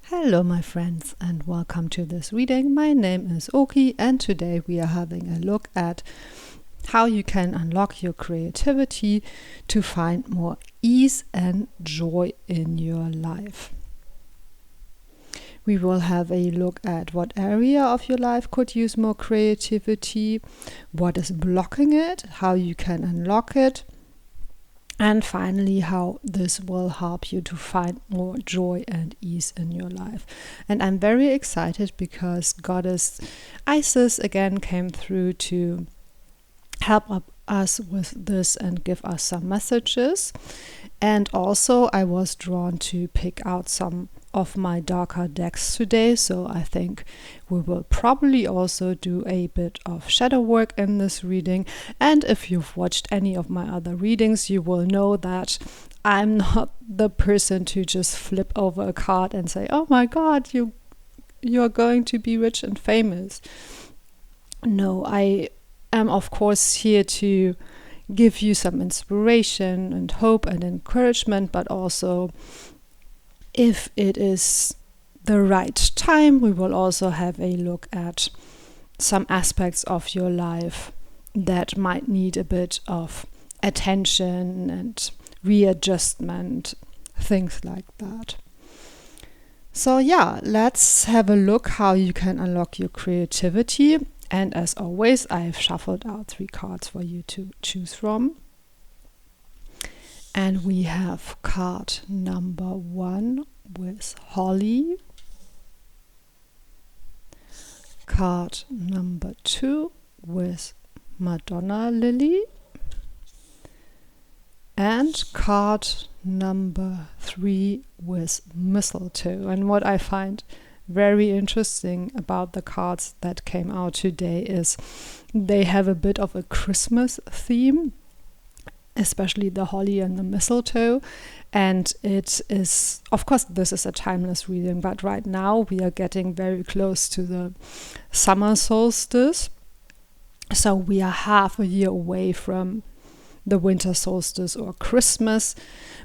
Hello my friends and welcome to this reading. My name is Oki and today we are having a look at how you can unlock your creativity to find more ease and joy in your life. We will have a look at what area of your life could use more creativity, what is blocking it, how you can unlock it, and finally, how this will help you to find more joy and ease in your life. And I'm very excited because Goddess Isis again came through to help us with this and give us some messages. And also, I was drawn to pick out some of my darker decks today, so I think we will probably also do a bit of shadow work in this reading. And if you've watched any of my other readings, you will know that I'm not the person to just flip over a card and say, oh my god, you're going to be rich and famous. No, I am of course here to give you some inspiration and hope and encouragement, but also if it is the right time, we will also have a look at some aspects of your life that might need a bit of attention and readjustment, things like that. So yeah, let's have a look how you can unlock your creativity. And as always, I've shuffled out 3 cards for you to choose from. And we have card number 1 with Holly, card number 2 with Madonna Lilly, and card number 3 with Mistletoe. And what I find very interesting about the cards that came out today is they have a bit of a Christmas theme, especially the holly and the mistletoe. And it is, of course, this is a timeless reading, but right now we are getting very close to the summer solstice. So we are half a year away from the winter solstice or Christmas.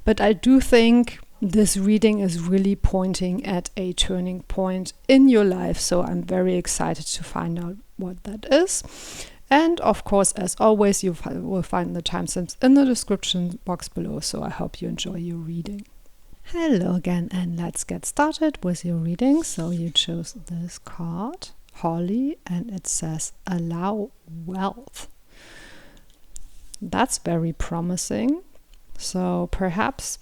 But I do think this reading is really pointing at a turning point in your life. So I'm very excited to find out what that is. And of course, as always, you will find the timestamps in the description box below, so I hope you enjoy your reading. Hello again, and let's get started with your reading. So you chose this card, Holly, and it says, allow wealth. That's very promising. So perhaps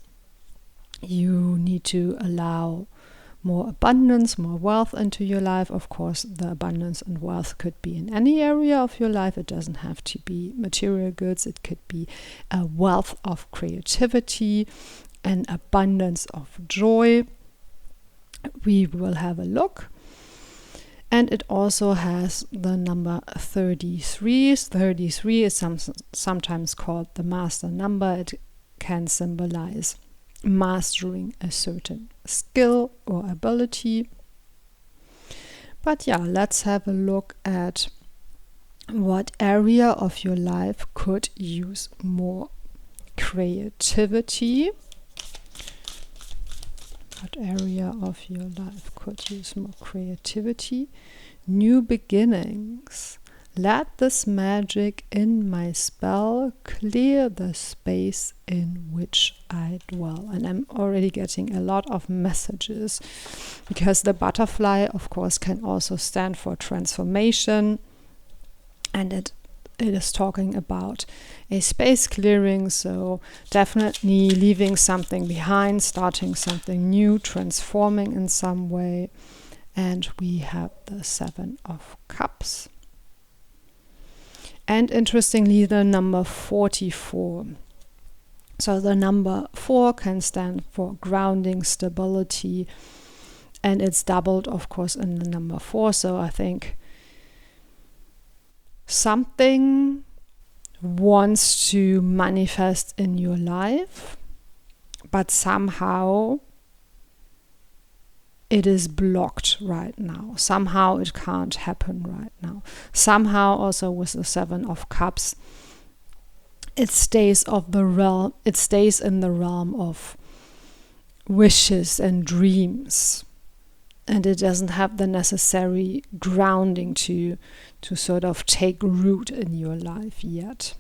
you need to allow more abundance, more wealth into your life. Of course, the abundance and wealth could be in any area of your life. It doesn't have to be material goods. It could be a wealth of creativity, an abundance of joy. We will have a look. And it also has the number 33. 33 is sometimes called the master number. It can symbolize mastering a certain skill or ability. But yeah, let's have a look at what area of your life could use more creativity. What area of your life could use more creativity? New beginnings. Let this magic in my spell clear the space in which I dwell. And I'm already getting a lot of messages because the butterfly, of course, can also stand for transformation. And it is talking about a space clearing. So definitely leaving something behind, starting something new, transforming in some way. And we have the 7 of Cups. And interestingly, the number 44. So the number 4 can stand for grounding, stability, and it's doubled, of course, in the number 4. So I think something wants to manifest in your life, but somehow it is blocked right now. Somehow it can't happen right now. Somehow also with the 7 of Cups, it stays in the realm of wishes and dreams. and it doesn't have the necessary grounding to sort of take root in your life yet.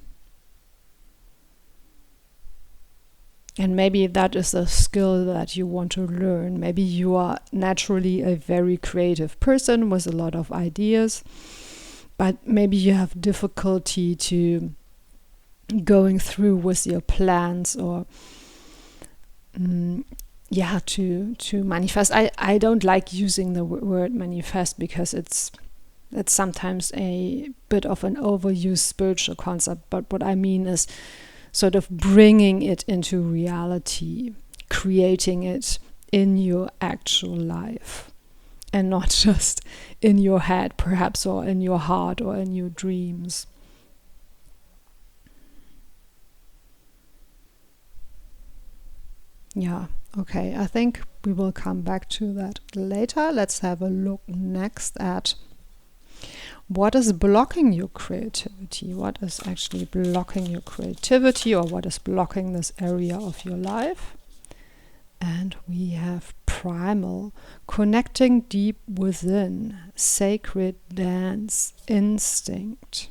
And maybe that is a skill that you want to learn. Maybe you are naturally a very creative person with a lot of ideas, but maybe you have difficulty to going through with your plans or to manifest. I don't like using the word manifest because it's sometimes a bit of an overused spiritual concept, but what I mean is sort of bringing it into reality, creating it in your actual life and not just in your head perhaps, or in your heart, or in your dreams. Yeah, okay, I think we will come back to that later. Let's have a look next at what is blocking your creativity. What is actually blocking your creativity, or what is blocking this area of your life? And we have primal, connecting deep within, sacred dance, instinct.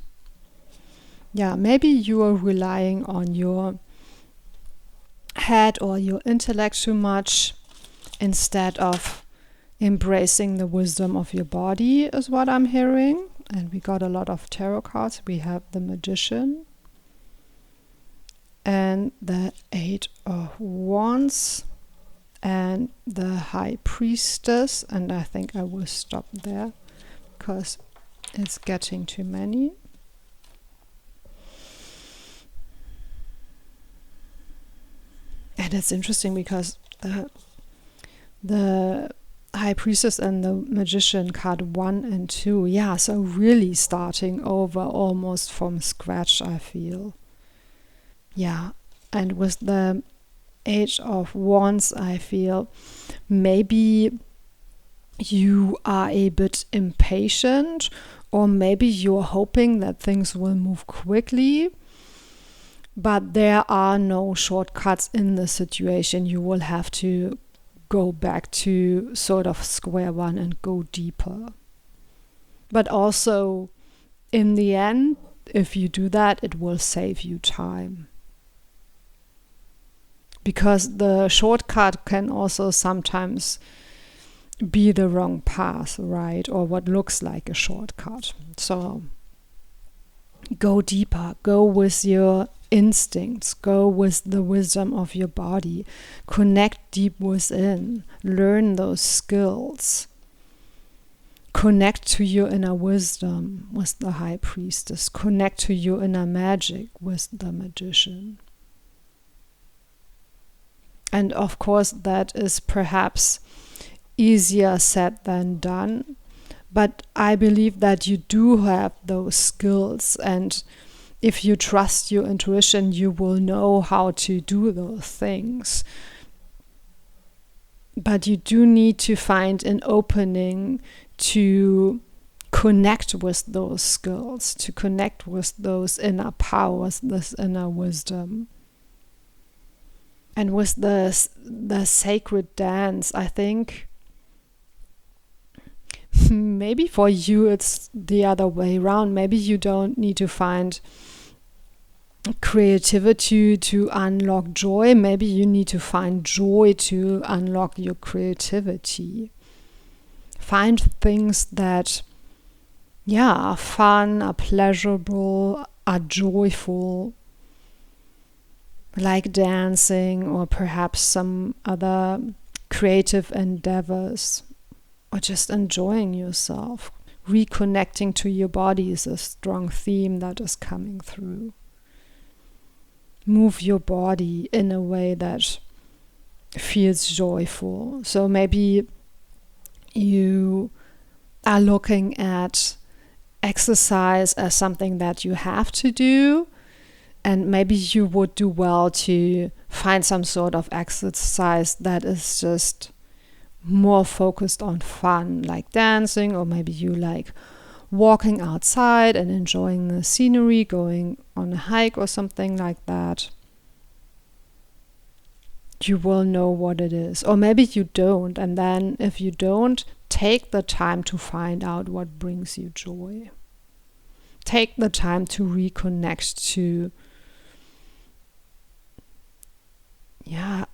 Yeah, maybe you are relying on your head or your intellect too much instead of embracing the wisdom of your body, is what I'm hearing. And we got a lot of tarot cards. We have the Magician and the 8 of Wands and the High Priestess. And I think I will stop there because it's getting too many. And it's interesting because the High Priestess and the Magician card 1 and 2, yeah, so really starting over almost from scratch, I feel. Yeah, and with the 8 of Wands, I feel maybe you are a bit impatient, or maybe you're hoping that things will move quickly, but there are no shortcuts in the situation. You will have to go back to sort of square one and go deeper. But also, in the end, if you do that, it will save you time. Because the shortcut can also sometimes be the wrong path, right? Or what looks like a shortcut. So go deeper, go with your instincts, go with the wisdom of your body, connect deep within, learn those skills, connect to your inner wisdom with the High Priestess, connect to your inner magic with the Magician. And of course that is perhaps easier said than done, but I believe that you do have those skills, and if you trust your intuition, you will know how to do those things. But you do need to find an opening to connect with those skills, to connect with those inner powers, this inner wisdom. And with the sacred dance, I think maybe for you it's the other way around. Maybe you don't need to find creativity to unlock joy. Maybe you need to find joy to unlock your creativity. Find things that, are fun, are pleasurable, are joyful, like dancing or perhaps some other creative endeavors, or just enjoying yourself. Reconnecting to your body is a strong theme that is coming through. Move your body in a way that feels joyful. So maybe you are looking at exercise as something that you have to do, and maybe you would do well to find some sort of exercise that is just more focused on fun, like dancing, or maybe you like walking outside and enjoying the scenery, going on a hike or something like that. You will know what it is. Or maybe you don't, and then if you don't, take the time to find out what brings you joy. Take the time to reconnect to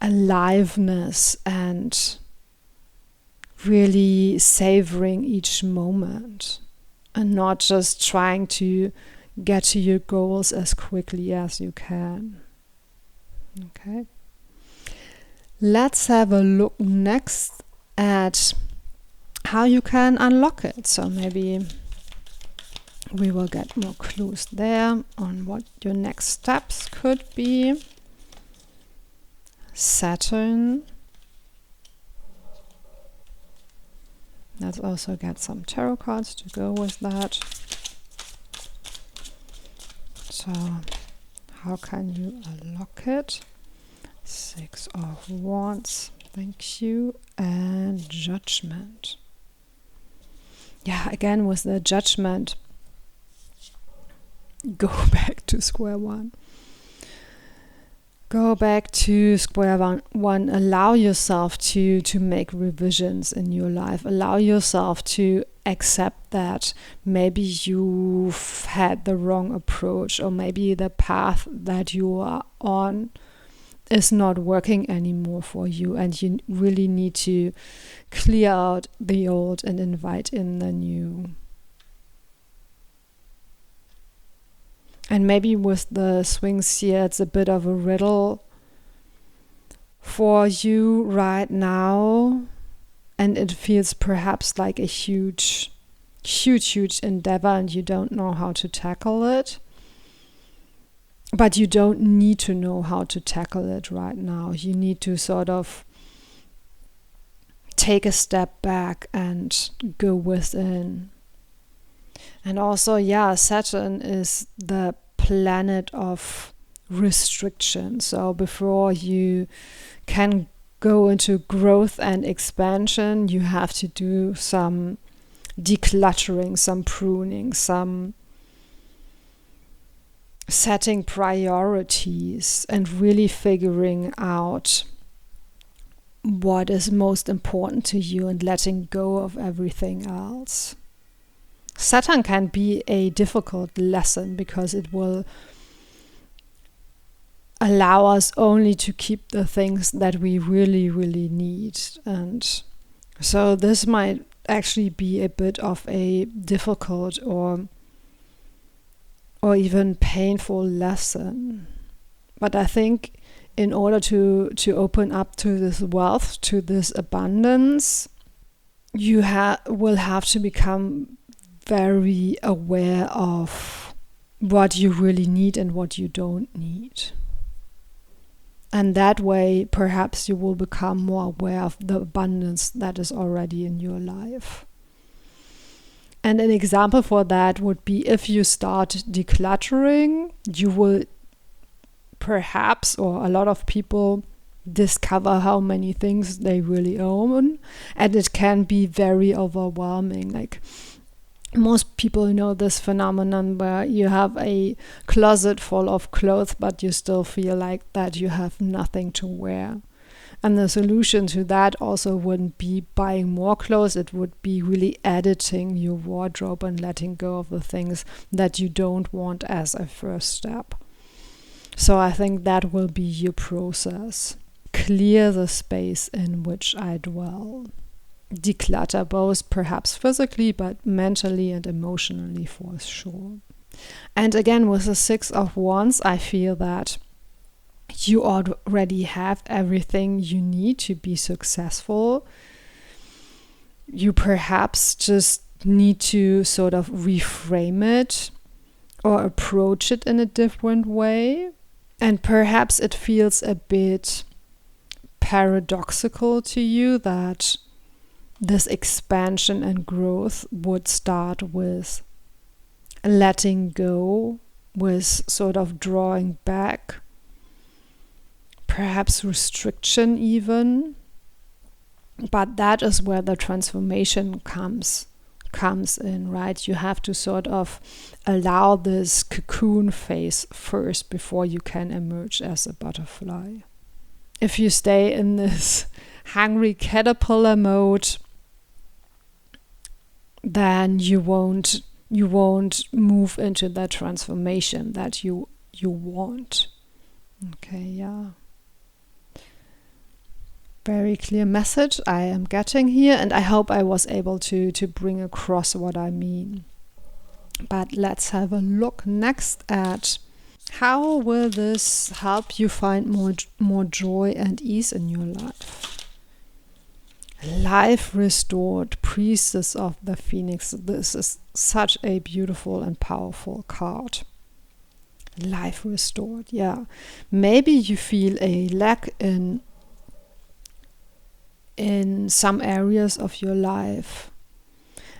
aliveness and really savoring each moment and not just trying to get to your goals as quickly as you can. Okay. Let's have a look next at how you can unlock it. So maybe we will get more clues there on what your next steps could be. Saturn. Let's also get some tarot cards to go with that. So, how can you unlock it? 6 of Wands, thank you, and Judgment. Yeah, again with the Judgment, go back to square one. Go back to square one. Allow yourself to make revisions in your life. Allow yourself to accept that maybe you've had the wrong approach, or maybe the path that you are on is not working anymore for you, and you really need to clear out the old and invite in the new. And maybe with the swings here, it's a bit of a riddle for you right now. And it feels perhaps like a huge endeavor and you don't know how to tackle it. But you don't need to know how to tackle it right now. You need to sort of take a step back and go within. And also, Saturn is the planet of restriction. So before you can go into growth and expansion, you have to do some decluttering, some pruning, some setting priorities and really figuring out what is most important to you and letting go of everything else. Saturn can be a difficult lesson because it will allow us only to keep the things that we really, really need. And so this might actually be a bit of a difficult or even painful lesson. But I think in order to open up to this wealth, to this abundance, you will have to become very aware of what you really need and what you don't need. And that way, perhaps you will become more aware of the abundance that is already in your life. And an example for that would be if you start decluttering, you will perhaps, or a lot of people, discover how many things they really own. And it can be very overwhelming. Like, most people know this phenomenon where you have a closet full of clothes, but you still feel like that you have nothing to wear. And the solution to that also wouldn't be buying more clothes. It would be really editing your wardrobe and letting go of the things that you don't want as a first step. So I think that will be your process. Clear the space in which I dwell. Declutter, both perhaps physically, but mentally and emotionally for sure. And again, with the 6 of Wands, I feel that you already have everything you need to be successful. You perhaps just need to sort of reframe it or approach it in a different way. And perhaps it feels a bit paradoxical to you that this expansion and growth would start with letting go, with sort of drawing back, perhaps restriction even. But that is where the transformation comes in, right? You have to sort of allow this cocoon phase first before you can emerge as a butterfly. If you stay in this hungry caterpillar mode, then you won't move into that transformation that you want. Okay, yeah. Very clear message I am getting here, and I hope I was able to bring across what I mean. But let's have a look next at how will this help you find more joy and ease in your life. Life restored, Priestess of the Phoenix. This is such a beautiful and powerful card. Life restored, yeah. Maybe you feel a lack in some areas of your life.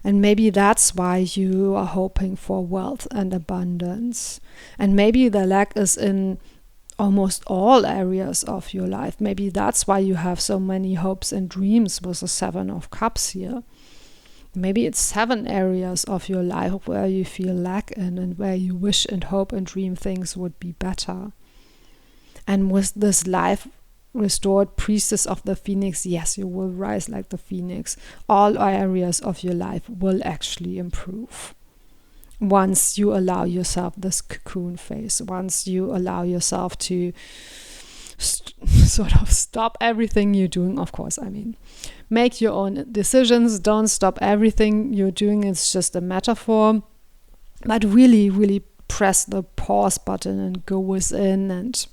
And maybe that's why you are hoping for wealth and abundance. And maybe the lack is in almost all areas of your life. Maybe that's why you have so many hopes and dreams with the 7 of Cups here. Maybe it's 7 areas of your life where you feel lack in and where you wish and hope and dream things would be better. And with this life restored, Priestess of the Phoenix, yes, you will rise like the Phoenix. All areas of your life will actually improve. Once you allow yourself this cocoon phase, once you allow yourself to sort of stop everything you're doing, of course, I mean, make your own decisions, don't stop everything you're doing, it's just a metaphor, but really, really press the pause button and go within and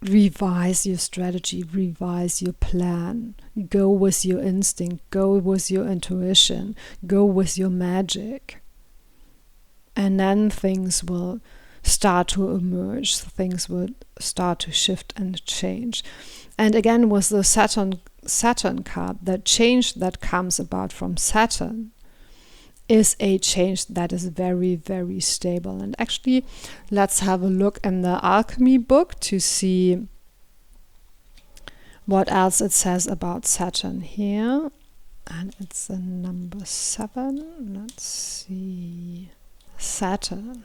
revise your strategy, revise your plan, go with your instinct, go with your intuition, go with your magic. And then things will start to emerge, things will start to shift and change. And again, with the Saturn card, the change that comes about from Saturn is a change that is very, very stable. And actually, let's have a look in the Alchemy book to see what else it says about Saturn here. And it's the number 7. Let's see. Saturn.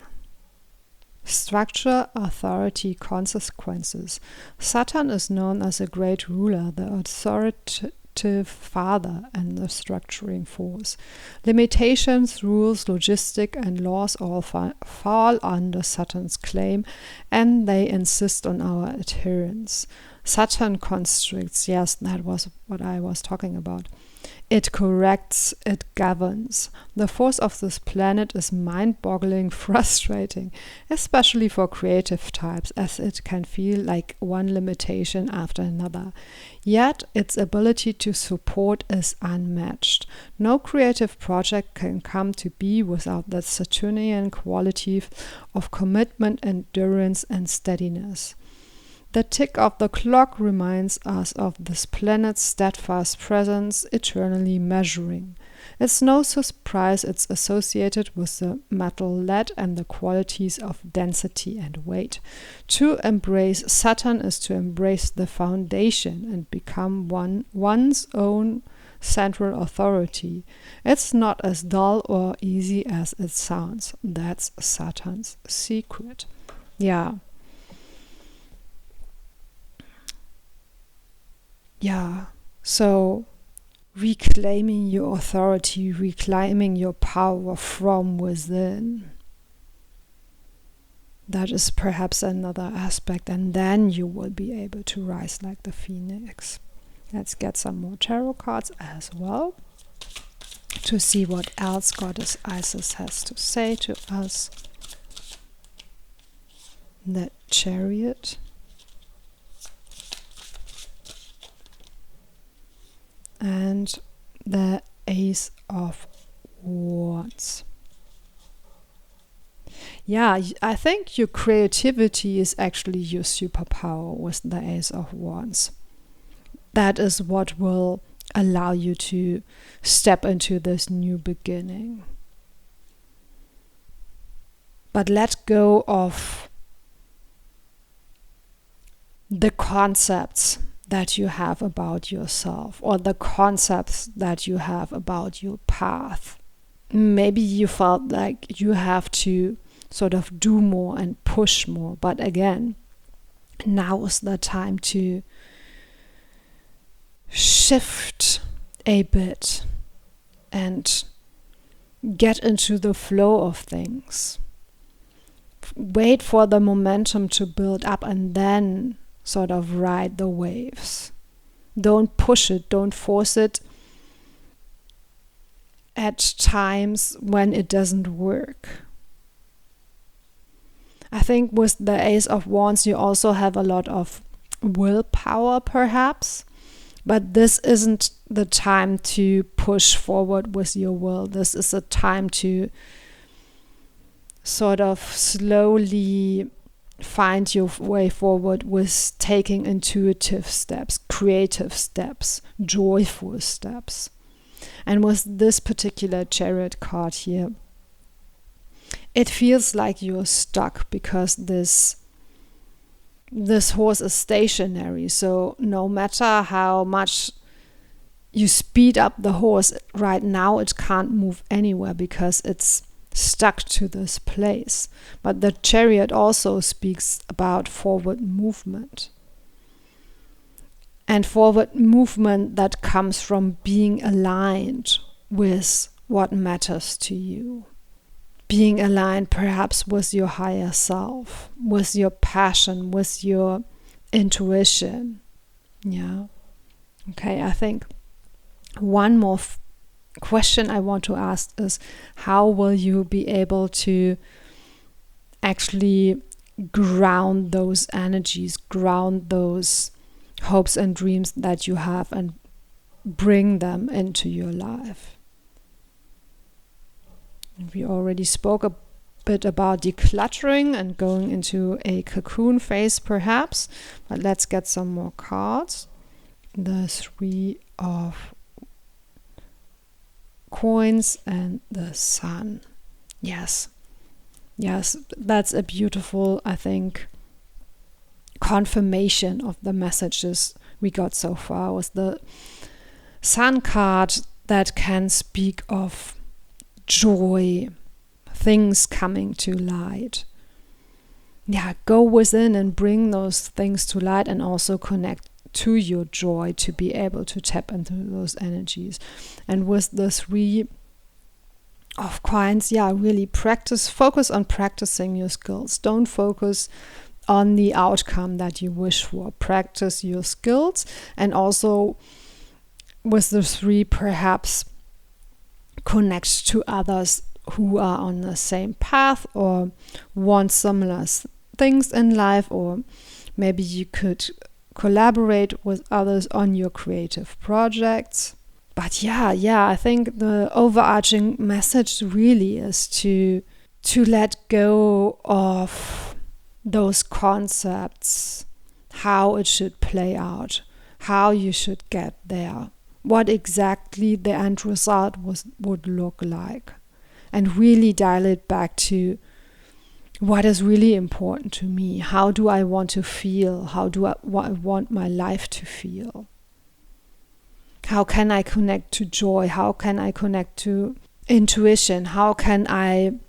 Structure, authority, consequences. Saturn is known as a great ruler, the authoritative father and the structuring force. Limitations, rules, logistic and laws all fall under Saturn's claim, and they insist on our adherence. Saturn constricts, yes, that was what I was talking about. It corrects, it governs. The force of this planet is mind-boggling, frustrating, especially for creative types, as it can feel like one limitation after another. Yet, its ability to support is unmatched. No creative project can come to be without that Saturnian quality of commitment, endurance, and steadiness. The tick of the clock reminds us of this planet's steadfast presence, eternally measuring. It's no surprise it's associated with the metal lead and the qualities of density and weight. To embrace Saturn is to embrace the foundation and become one's own central authority. It's not as dull or easy as it sounds. That's Saturn's secret. Yeah. Yeah, so reclaiming your authority, reclaiming your power from within. That is perhaps another aspect, and then you will be able to rise like the Phoenix. Let's get some more tarot cards as well to see what else Goddess Isis has to say to us. The Chariot. And the Ace of Wands. Yeah, I think your creativity is actually your superpower with the Ace of Wands. That is what will allow you to step into this new beginning. But let go of the concepts that you have about yourself, or the concepts that you have about your path. Maybe you felt like you have to sort of do more and push more, but again, now is the time to shift a bit and get into the flow of things. Wait for the momentum to build up and then sort of ride the waves. Don't push it, don't force it at times when it doesn't work. I think with the Ace of Wands you also have a lot of willpower perhaps, but this isn't the time to push forward with your will. This is a time to sort of slowly find your way forward with taking intuitive steps, creative steps, joyful steps. And with this particular Chariot card here, it feels like you're stuck because this horse is stationary. So no matter how much you speed up the horse, right now it can't move anywhere because it's stuck to this place. But the Chariot also speaks about forward movement. And forward movement that comes from being aligned with what matters to you. Being aligned perhaps with your higher self, with your passion, with your intuition. Yeah. Okay, I think one more question I want to ask is, how will you be able to actually ground those energies, ground those hopes and dreams that you have and bring them into your life? We already spoke a bit about decluttering and going into a cocoon phase perhaps, but let's get some more cards. The Three of Coins and the Sun. Yes, that's a beautiful, I think, confirmation of the messages we got so far. Was the Sun card that can speak of joy, things coming to light. Yeah, go within and bring those things to light and also connect to your joy to be able to tap into those energies. And with the Three of Coins, really focus on practicing your skills. Don't focus on the outcome that you wish for. Practice your skills, and also with the Three, perhaps connect to others who are on the same path or want similar things in life, or maybe you could collaborate with others on your creative projects. But I think the overarching message really is to let go of those concepts, how it should play out, how you should get there, what exactly the end result would look like, and really dial it back to what is really important to me. How do I want to feel? How do I want my life to feel? How can I connect to joy? How can I connect to intuition? How can I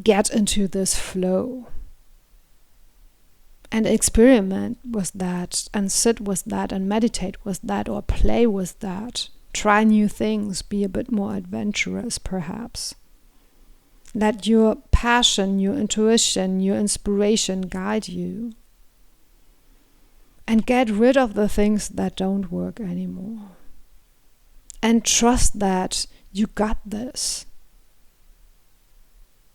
get into this flow? And experiment with that, and sit with that, and meditate with that, or play with that. Try new things, be a bit more adventurous perhaps. Let your passion, your intuition, your inspiration guide you. And get rid of the things that don't work anymore. And trust that you got this.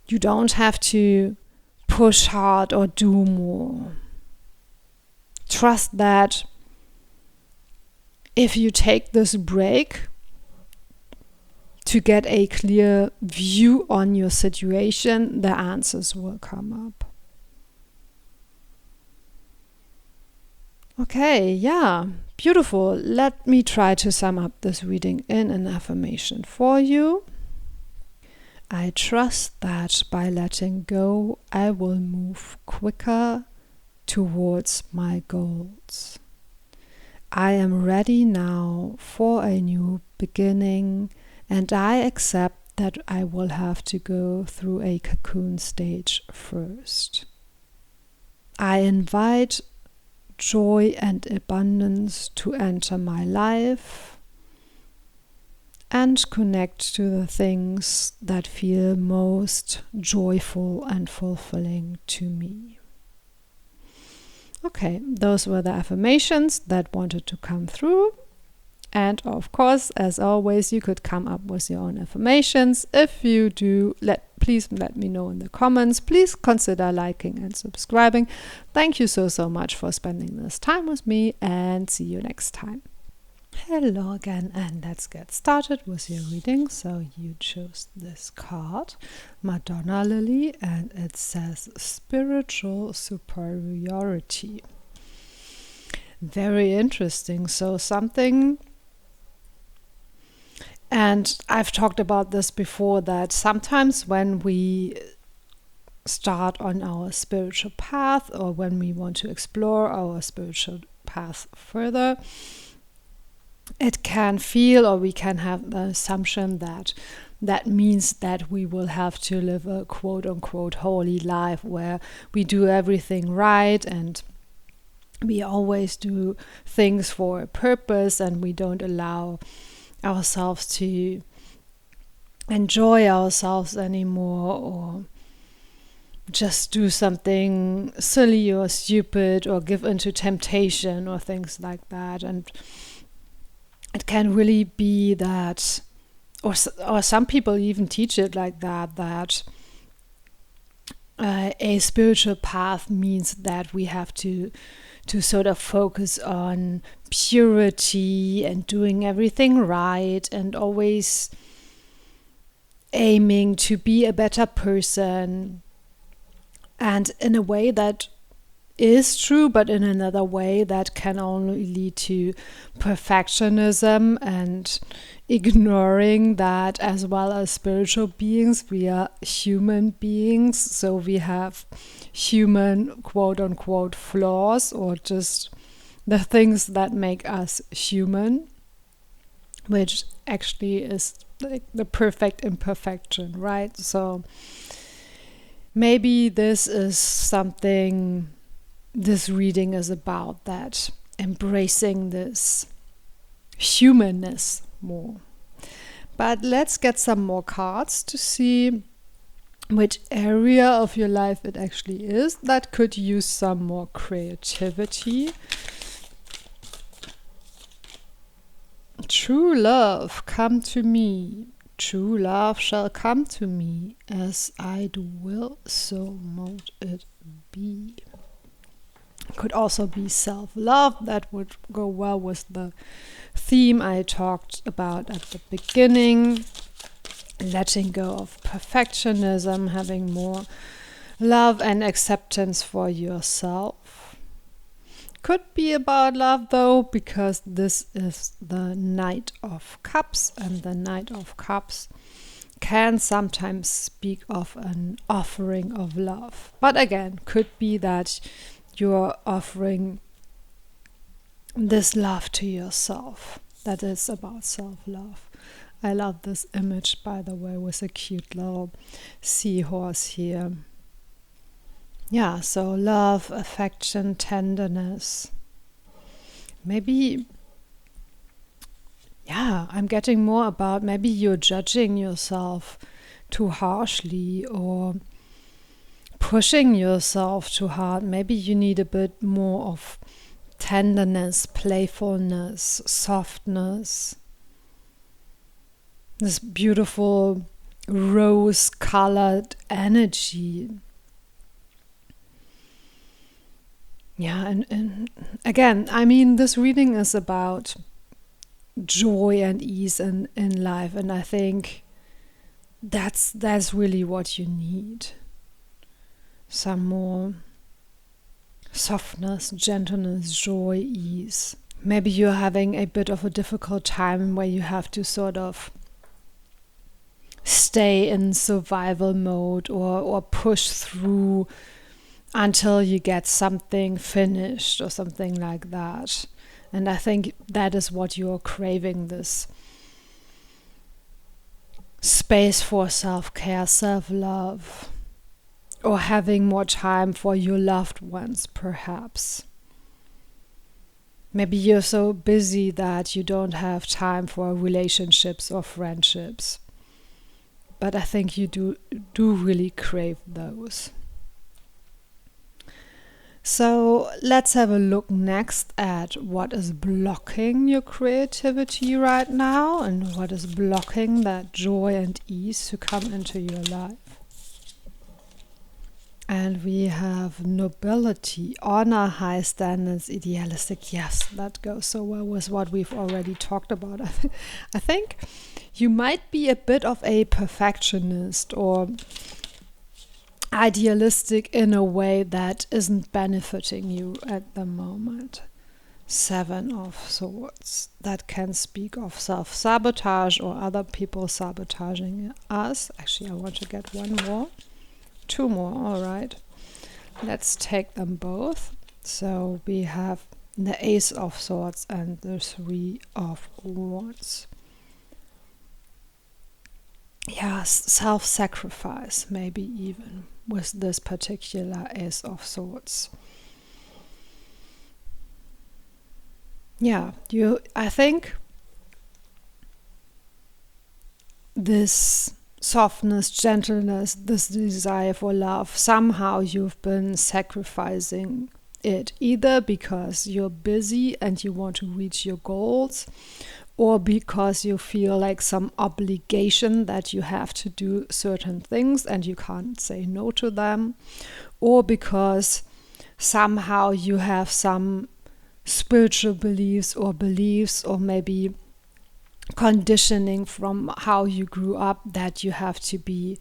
You don't have to push hard or do more. Trust that if you take this break to get a clear view on your situation, the answers will come up. Okay, beautiful. Let me try to sum up this reading in an affirmation for you. I trust that by letting go, I will move quicker towards my goals. I am ready now for a new beginning, and I accept that I will have to go through a cocoon stage first. I invite joy and abundance to enter my life. and connect to the things that feel most joyful and fulfilling to me. Okay, those were the affirmations that wanted to come through. And of course, as always, you could come up with your own affirmations. If you do, please let me know in the comments. Please consider liking and subscribing. Thank you so much for spending this time with me, and see you next time. Hello again, and let's get started with your reading. So you chose this card, Madonna Lily, and it says spiritual superiority. Very interesting. So something, and I've talked about this before, that sometimes when we start on our spiritual path, or when we want to explore our spiritual path further, it can feel, or we can have the assumption that means that we will have to live a quote-unquote holy life where we do everything right and we always do things for a purpose, and we don't allow ourselves to enjoy ourselves anymore, or just do something silly or stupid, or give into temptation or things like that. And it can really be that, or some people even teach it like that a spiritual path means that we have to sort of focus on purity and doing everything right, and always aiming to be a better person. And in a way that is true, but in another way that can only lead to perfectionism and ignoring that as well as spiritual beings, we are human beings. So we have human quote-unquote flaws, or just the things that make us human, which actually is like the perfect imperfection, right? So maybe this is something this reading is about, that embracing this humanness more. But let's get some more cards to see which area of your life it actually is that could use some more creativity. True love, come to me. True love shall come to me. As I do will, so mote it be. Could also be self-love. That would go well with the theme I talked about at the beginning. Letting go of perfectionism, having more love and acceptance for yourself. Could be about love though, because this is the Knight of Cups, and the Knight of Cups can sometimes speak of an offering of love. But again, could be that you're offering this love to yourself. That is about self-love. I love this image, by the way, with a cute little seahorse here. Yeah, so love, affection, tenderness. Maybe, I'm getting more about maybe you're judging yourself too harshly, or pushing yourself too hard. Maybe you need a bit more of tenderness, playfulness, softness. This beautiful rose-colored energy. Yeah, and again, I mean, this reading is about joy and ease in life, and I think that's really what you need. Some more softness, gentleness, joy, ease. Maybe you're having a bit of a difficult time where you have to sort of stay in survival mode, or push through until you get something finished or something like that. And I think that is what you're craving, this space for self-care, self-love, or having more time for your loved ones, perhaps. Maybe you're so busy that you don't have time for relationships or friendships. But I think you do really crave those. So let's have a look next at what is blocking your creativity right now and what is blocking that joy and ease to come into your life. And we have nobility, honor, high standards, idealistic. Yes, that goes so well with what we've already talked about. I think you might be a bit of a perfectionist or idealistic in a way that isn't benefiting you at the moment. 7 of Swords. That can speak of self-sabotage or other people sabotaging us. Actually, I want to get one more. 2 more, all right. Let's take them both. So we have the Ace of Swords and the 3 of Wands. Yes, self-sacrifice, maybe even with this particular Ace of Swords. Yeah, I think this softness, gentleness, this desire for love, somehow you've been sacrificing it, either because you're busy and you want to reach your goals, or because you feel like some obligation that you have to do certain things and you can't say no to them, or because somehow you have some spiritual beliefs or maybe conditioning from how you grew up that you have to be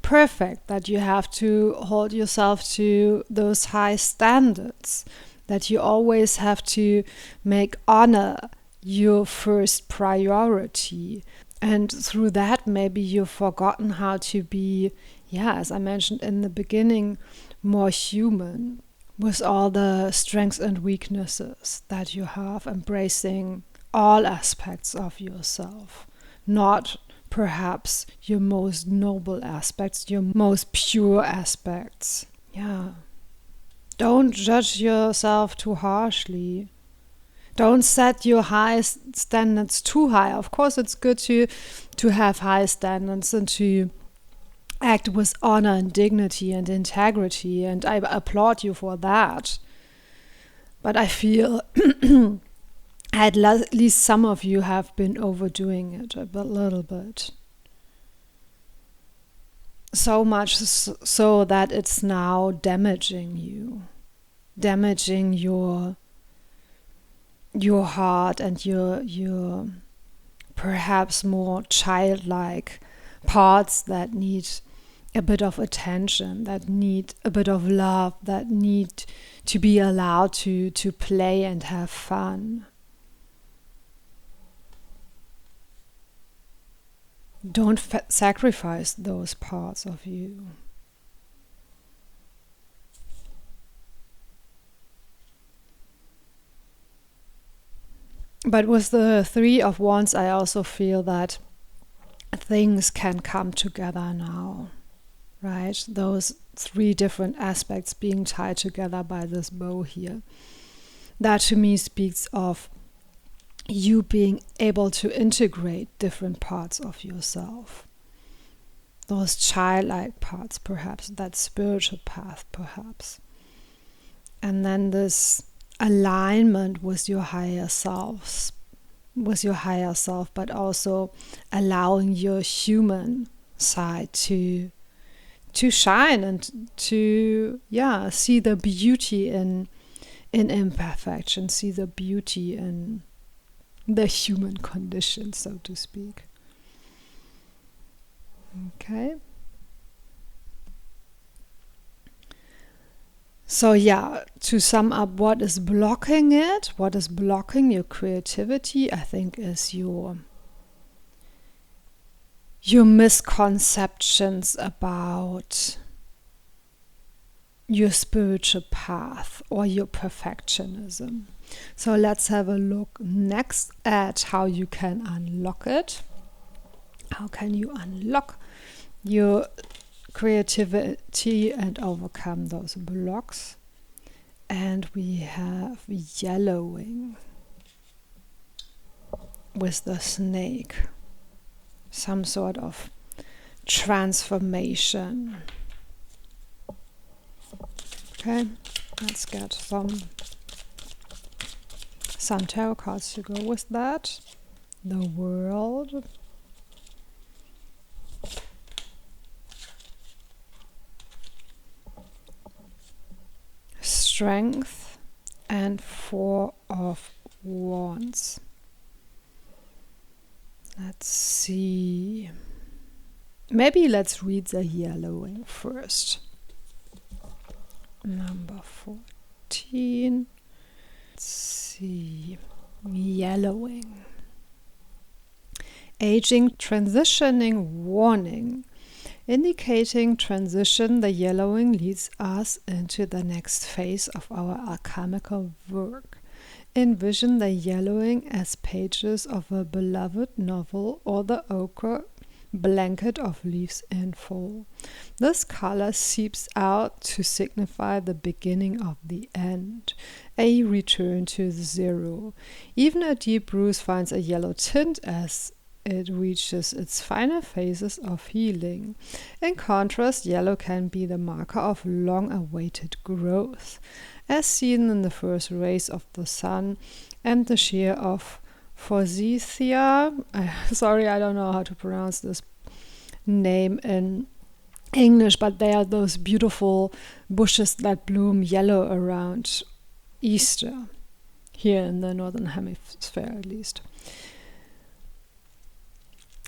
perfect, that you have to hold yourself to those high standards, that you always have to make honor your first priority. And through that, maybe you've forgotten how to be, as I mentioned in the beginning, more human with all the strengths and weaknesses that you have, embracing all aspects of yourself, not perhaps your most noble aspects, your most pure aspects. Don't judge yourself too harshly. Don't set your high standards too high. Of course, it's good to have high standards and to act with honor and dignity and integrity, and I applaud you for that. But I feel at least some of you have been overdoing it a little bit. So much so that it's now damaging you, damaging your heart and your perhaps more childlike parts that need a bit of attention, that need a bit of love, that need to be allowed to play and have fun. Don't sacrifice those parts of you. But with the 3 of Wands, I also feel that things can come together now, right? Those 3 different aspects being tied together by this bow here. That to me speaks of you being able to integrate different parts of yourself. Those childlike parts, perhaps, that spiritual path, perhaps. And then this alignment with your higher self, but also allowing your human side to shine and to see the beauty in imperfection, see the beauty in the human condition, so to speak. Okay. So to sum up, what is blocking it? What is blocking your creativity? I think is your misconceptions about your spiritual path or your perfectionism. So let's have a look next at how you can unlock it. How can you unlock your creativity and overcome those blocks? And we have yellowing with the snake. Some sort of transformation. Okay, let's get some tarot cards to go with that. The World. Strength and Four of Wands. Let's see. Maybe let's read the yellowing first. Number 14. Let's see. Yellowing. Aging, transitioning, warning. Indicating transition, the yellowing leads us into the next phase of our alchemical work. Envision the yellowing as pages of a beloved novel or the ochre blanket of leaves in fall. This color seeps out to signify the beginning of the end, a return to zero. Even a deep bruise finds a yellow tint as it reaches its final phases of healing. In contrast, yellow can be the marker of long-awaited growth, as seen in the first rays of the sun and the shear of Forsythia. Sorry, I don't know how to pronounce this name in English, but they are those beautiful bushes that bloom yellow around Easter, here in the Northern Hemisphere at least.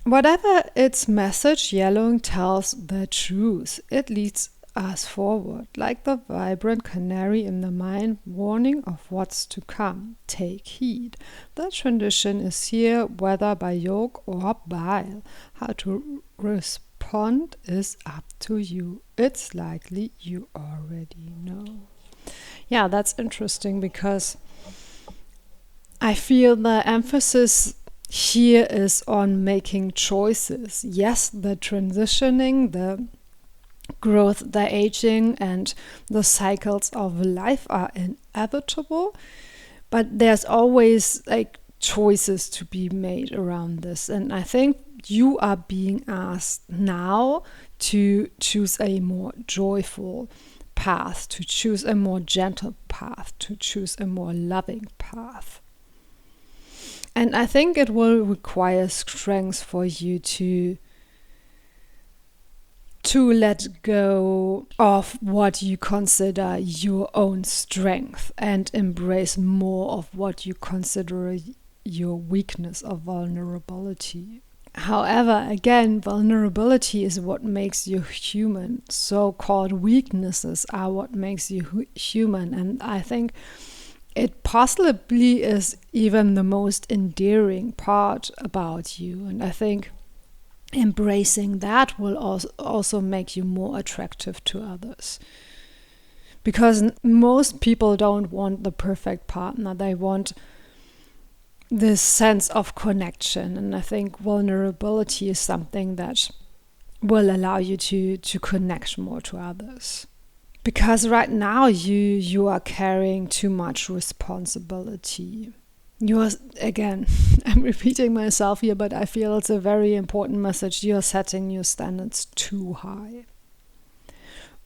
Whatever its message, yellowing tells the truth. It leads us forward, like the vibrant canary in the mine, warning of what's to come. Take heed. The transition is here, whether by yoke or bile. How to respond is up to you. It's likely you already know. Yeah, that's interesting, because I feel the emphasis here is on making choices. Yes, the transitioning, the growth, the aging, and the cycles of life are inevitable, but there's always choices to be made around this. And I think you are being asked now to choose a more joyful path, to choose a more gentle path, to choose a more loving path. And I think it will require strength for you to let go of what you consider your own strength and embrace more of what you consider your weakness or vulnerability. However, again, vulnerability is what makes you human. So-called weaknesses are what makes you human. And I think it possibly is even the most endearing part about you. And I think embracing that will also make you more attractive to others. Because most people don't want the perfect partner. They want this sense of connection. And I think vulnerability is something that will allow you to connect more to others. Because right now you are carrying too much responsibility. Again, I'm repeating myself here, but I feel it's a very important message. You're setting your standards too high.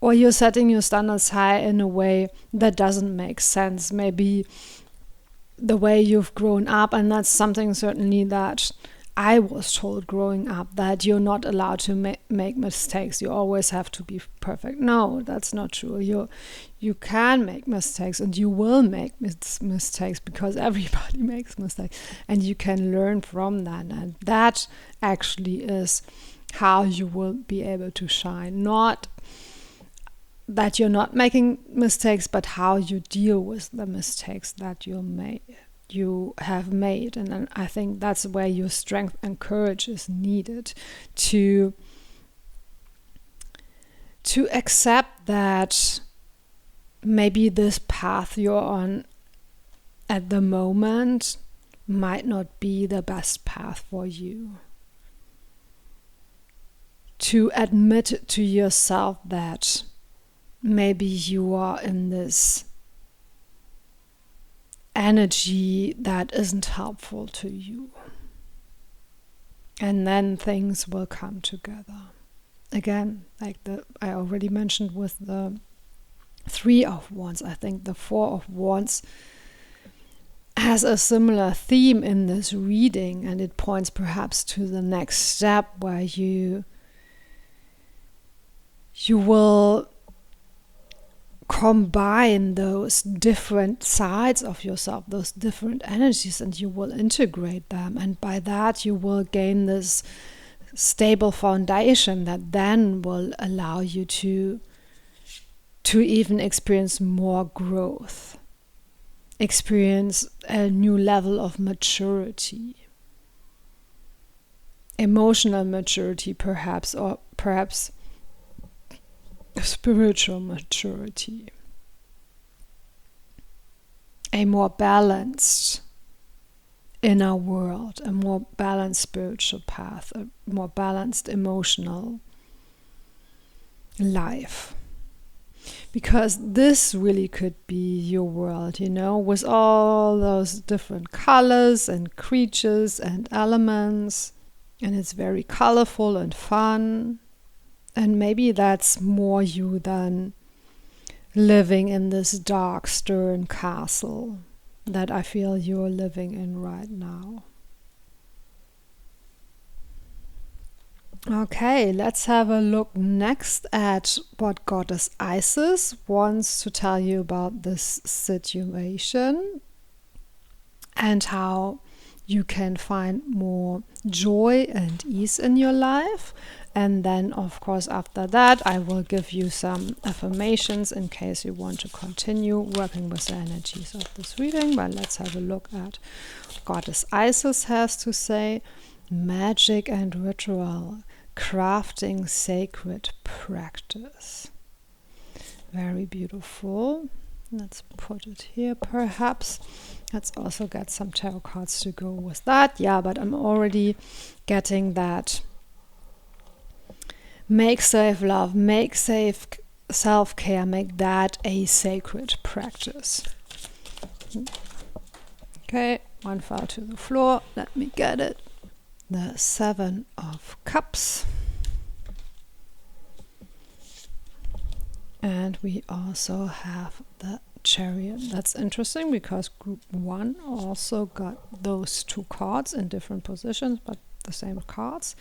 Or you're setting your standards high in a way that doesn't make sense. Maybe the way you've grown up, and that's something certainly that I was told growing up, that you're not allowed to make mistakes. You always have to be perfect. No, that's not true. You can make mistakes, and you will make mistakes, because everybody makes mistakes, and you can learn from that. And that actually is how you will be able to shine. Not that you're not making mistakes, but how you deal with the mistakes that you have made. And I think that's where your strength and courage is needed to accept that maybe this path you're on at the moment might not be the best path for you. To admit to yourself that maybe you are in this energy that isn't helpful to you. And then things will come together. Again, like I already mentioned with the 3 of Wands, I think the 4 of Wands has a similar theme in this reading, and it points perhaps to the next step where you will combine those different sides of yourself, those different energies, and you will integrate them. And by that, you will gain this stable foundation that then will allow you to even experience more growth, experience a new level of maturity, emotional maturity perhaps, or perhaps spiritual maturity, a more balanced inner world, a more balanced spiritual path, a more balanced emotional life. Because this really could be your world, with all those different colors and creatures and elements, and it's very colorful and fun. And maybe that's more you than living in this dark, stern castle that I feel you're living in right now. Okay, let's have a look next at what Goddess Isis wants to tell you about this situation and how you can find more joy and ease in your life. And then, of course, after that, I will give you some affirmations in case you want to continue working with the energies of this reading. But let's have a look at what Goddess Isis has to say. Magic and ritual, crafting sacred practice. Very beautiful. Let's put it here perhaps. Let's also get some tarot cards to go with that. Yeah, but I'm already getting that. Make safe love, make safe self-care, make that a sacred practice. Okay, one fell to the floor. Let me get it. The 7 of Cups. And we also have the Chariot. That's interesting because group 1 also got those 2 cards in different positions, but the same cards.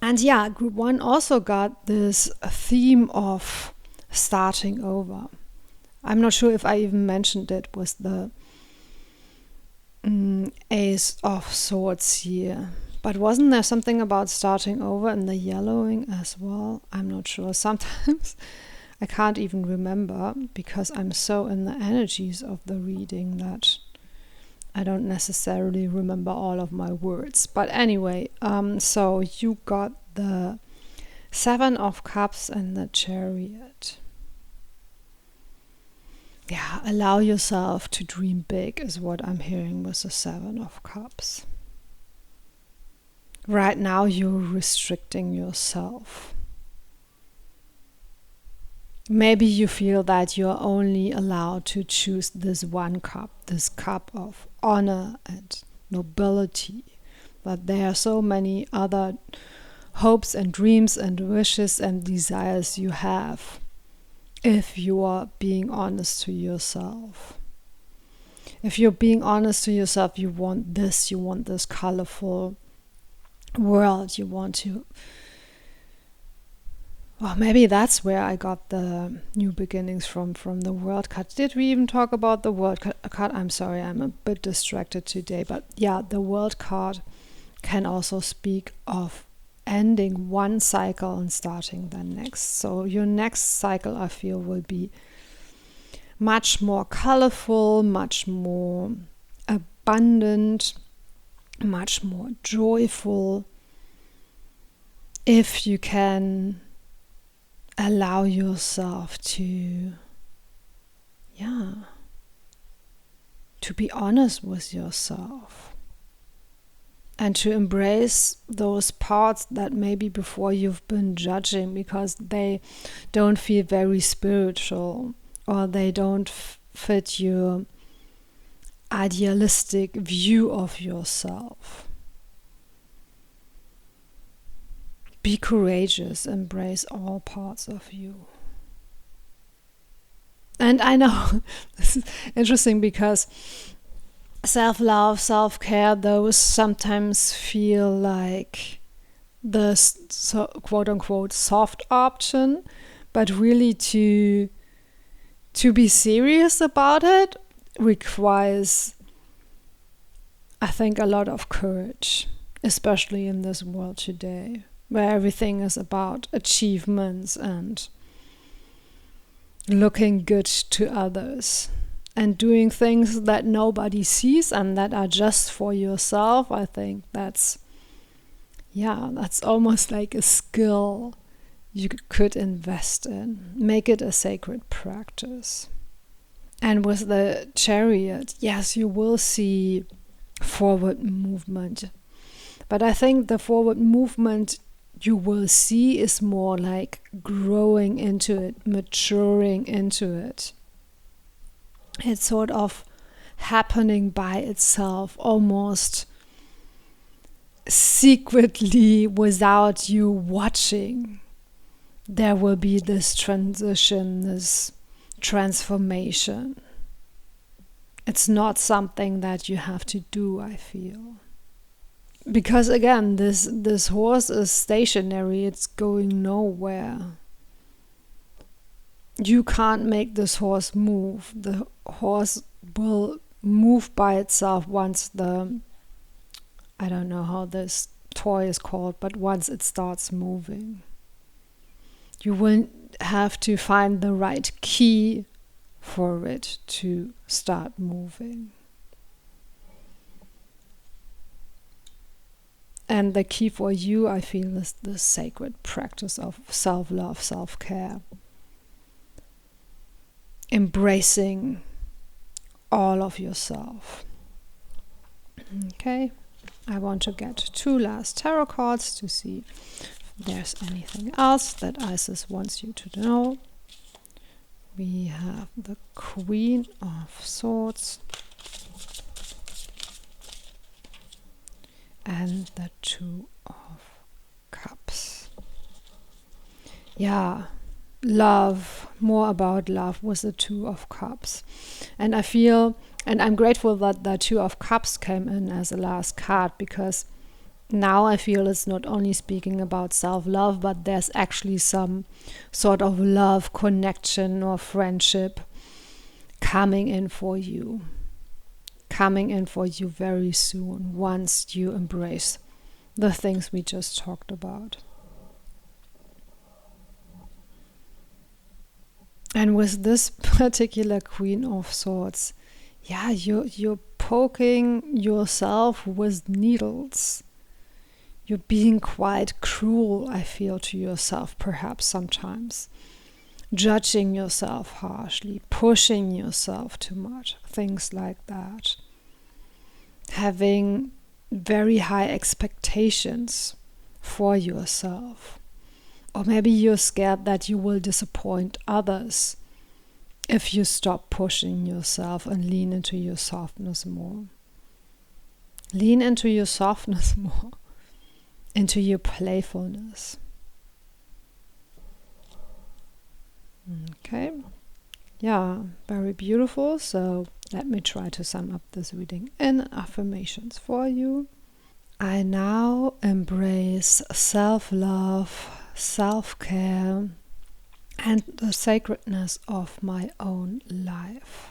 And yeah, group 1 also got this theme of starting over. I'm not sure if I even mentioned it with the Ace of Swords here. But wasn't there something about starting over in the yellowing as well? I'm not sure. Sometimes I can't even remember because I'm so in the energies of the reading that I don't necessarily remember all of my words. But anyway, so you got the 7 of Cups and the Chariot. Yeah, allow yourself to dream big is what I'm hearing with the 7 of Cups. Right now you're restricting yourself. Maybe you feel that you're only allowed to choose this one cup, this cup of honor and nobility. But there are so many other hopes and dreams and wishes and desires you have if you are being honest to yourself. If you're being honest to yourself, you want this colorful world. You want to... Well, maybe that's where I got the new beginnings from the World card. Did we even talk about the World card? I'm sorry, I'm a bit distracted today. But yeah, the World card can also speak of ending one cycle and starting the next. So your next cycle, I feel, will be much more colorful, much more abundant, much more joyful, if you can allow yourself to be honest with yourself and to embrace those parts that maybe before you've been judging because they don't feel very spiritual or they don't fit your idealistic view of yourself. Be courageous, embrace all parts of you. And I know this is interesting because self-love, self-care, those sometimes feel like the quote-unquote soft option, but really to be serious about it requires, I think, a lot of courage, especially in this world today, where everything is about achievements and looking good to others and doing things that nobody sees and that are just for yourself. I think that's almost like a skill you could invest in. Make it a sacred practice. And with the Chariot, yes, you will see forward movement. But I think the forward movement you will see is more like growing into it, maturing into it. It's sort of happening by itself, almost secretly without you watching. There will be this transition, this transformation. It's not something that you have to do, I feel. Because again, this horse is stationary, it's going nowhere. You can't make this horse move. The horse will move by itself once I don't know how this toy is called, but once it starts moving. You will have to find the right key for it to start moving. And the key for you, I feel, is the sacred practice of self-love, self-care. Embracing all of yourself. Okay, I want to get 2 last tarot cards to see if there's anything else that Isis wants you to know. We have the Queen of Swords and the 2 of Cups. Yeah, love, more about love with the 2 of Cups. And I feel, and I'm grateful that the 2 of Cups came in as the last card, because now I feel it's not only speaking about self-love, but there's actually some sort of love, connection or friendship coming in for you. Coming in for you very soon, once you embrace the things we just talked about. And with this particular Queen of Swords, yeah, you're poking yourself with needles. You're being quite cruel, I feel, to yourself, perhaps sometimes. Judging yourself harshly, pushing yourself too much, things like that. Having very high expectations for yourself. Or maybe you're scared that you will disappoint others if you stop pushing yourself and lean into your softness more. Lean into your softness more. Into your playfulness. Okay. Yeah, very beautiful. So let me try to sum up this reading in affirmations for you. I now embrace self-love, self-care, and the sacredness of my own life.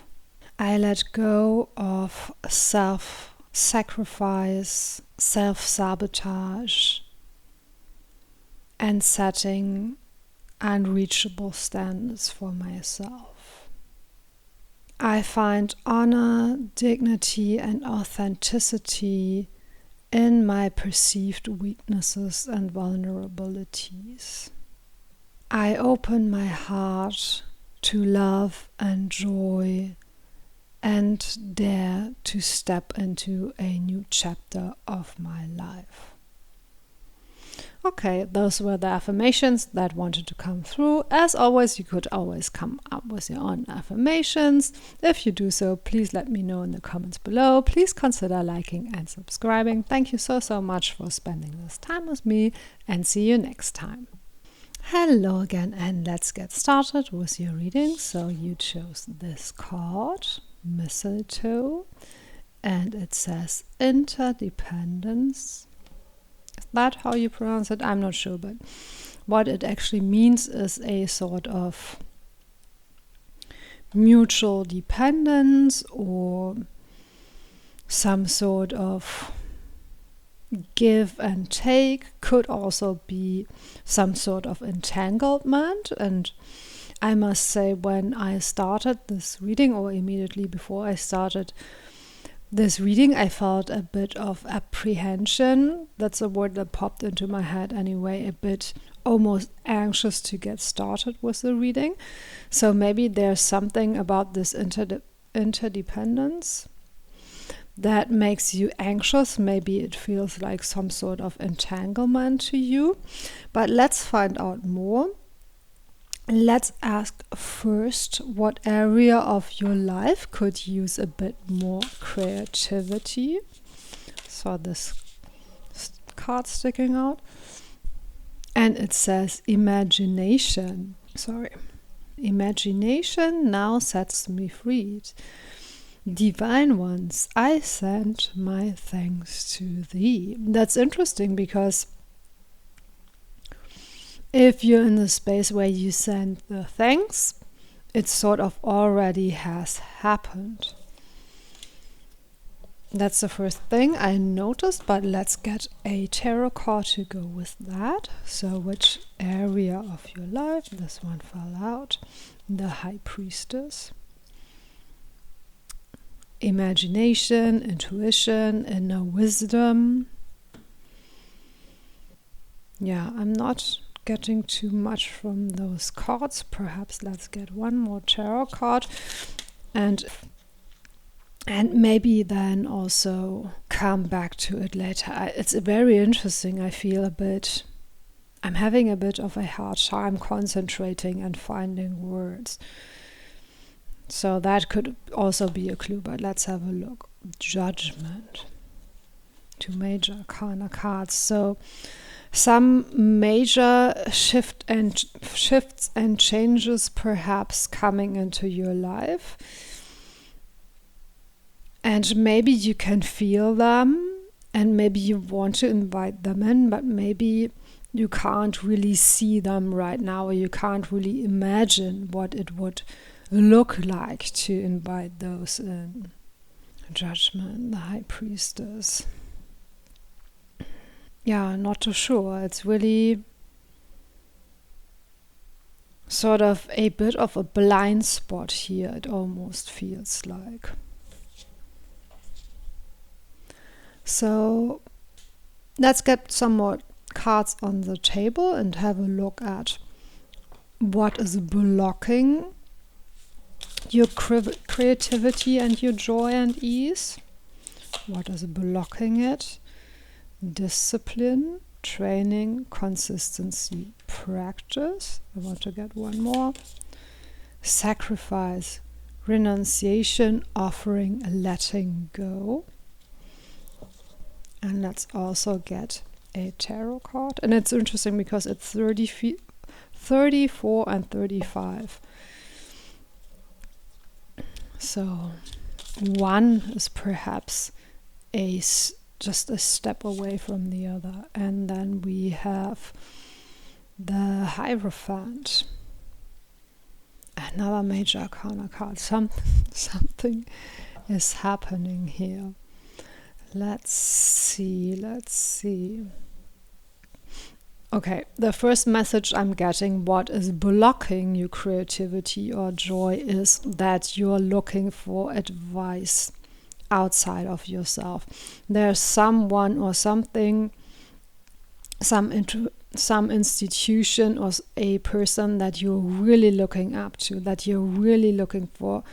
I let go of self-sacrifice, self-sabotage, and setting unreachable standards for myself. I find honor, dignity, and authenticity in my perceived weaknesses and vulnerabilities. I open my heart to love and joy and dare to step into a new chapter of my life. Okay, those were the affirmations that wanted to come through. As always, you could always come up with your own affirmations. If you do so, please let me know in the comments below. Please consider liking and subscribing. Thank you so much for spending this time with me, and see you next time. Hello again, and let's get started with your reading. So you chose this card, Mistletoe, and it says interdependence. Is that how you pronounce it? I'm not sure, but what it actually means is a sort of mutual dependence or some sort of give and take. Could also be some sort of entanglement. And I must say, when I started this reading, or immediately before I started this reading, I felt a bit of apprehension. That's a word that popped into my head anyway, a bit almost anxious to get started with the reading. So maybe there's something about this interdependence that makes you anxious. Maybe it feels like some sort of entanglement to you. But let's find out more. Let's ask first, what area of your life could use a bit more creativity? Saw this card sticking out. And it says imagination. Imagination now sets me free. Divine ones, I send my thanks to thee. That's interesting, because if you're in the space where you send the thanks, it sort of already has happened. That's the first thing I noticed, but let's get a tarot card to go with that. So which area of your life? This one fell out. The High Priestess. Imagination, intuition, inner wisdom. Yeah, I'm not getting too much from those cards. Perhaps let's get one more tarot card and maybe then also come back to it later. It's very interesting. I feel I'm having a bit of a hard time concentrating and finding words. So that could also be a clue, but let's have a look. Judgment. 2 major arcana cards. So some major shifts and changes perhaps coming into your life. And maybe you can feel them, and maybe you want to invite them in, but maybe you can't really see them right now, or you can't really imagine what it would look like to invite those in. Judgment, the High Priestess. Yeah, not too sure. It's really sort of a bit of a blind spot here, it almost feels like. So let's get some more cards on the table and have a look at what is blocking your creativity and your joy and ease. What is blocking it? Discipline, training, consistency, practice. I want to get one more. Sacrifice, renunciation, offering, letting go. And let's also get a tarot card. And it's interesting because it's 34 and 35. So one is perhaps just a step away from the other. And then we have the Hierophant. Another major arcana card. Something is happening here. Let's see. Okay, the first message I'm getting, what is blocking your creativity or joy, is that you're looking for advice outside of yourself. There's someone or something, some institution or a person that you're really looking up to, that you're really looking for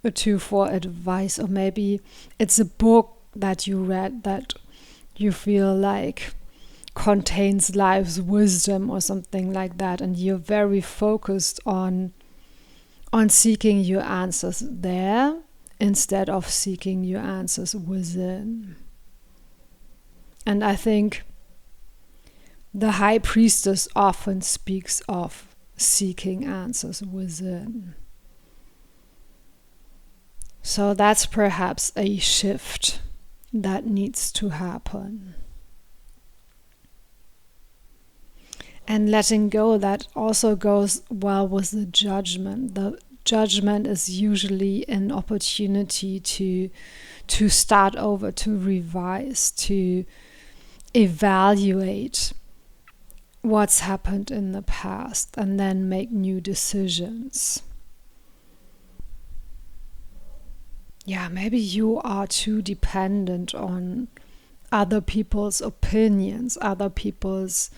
advice, or maybe it's a book that you read that you feel like contains life's wisdom or something like that, and you're very focused on seeking your answers there instead of seeking your answers within. And I think the High Priestess often speaks of seeking answers within. So that's perhaps a shift that needs to happen. And letting go, that also goes well with the judgment. The judgment is usually an opportunity to start over, to revise, to evaluate what's happened in the past and then make new decisions. Yeah, maybe you are too dependent on other people's opinions, other people's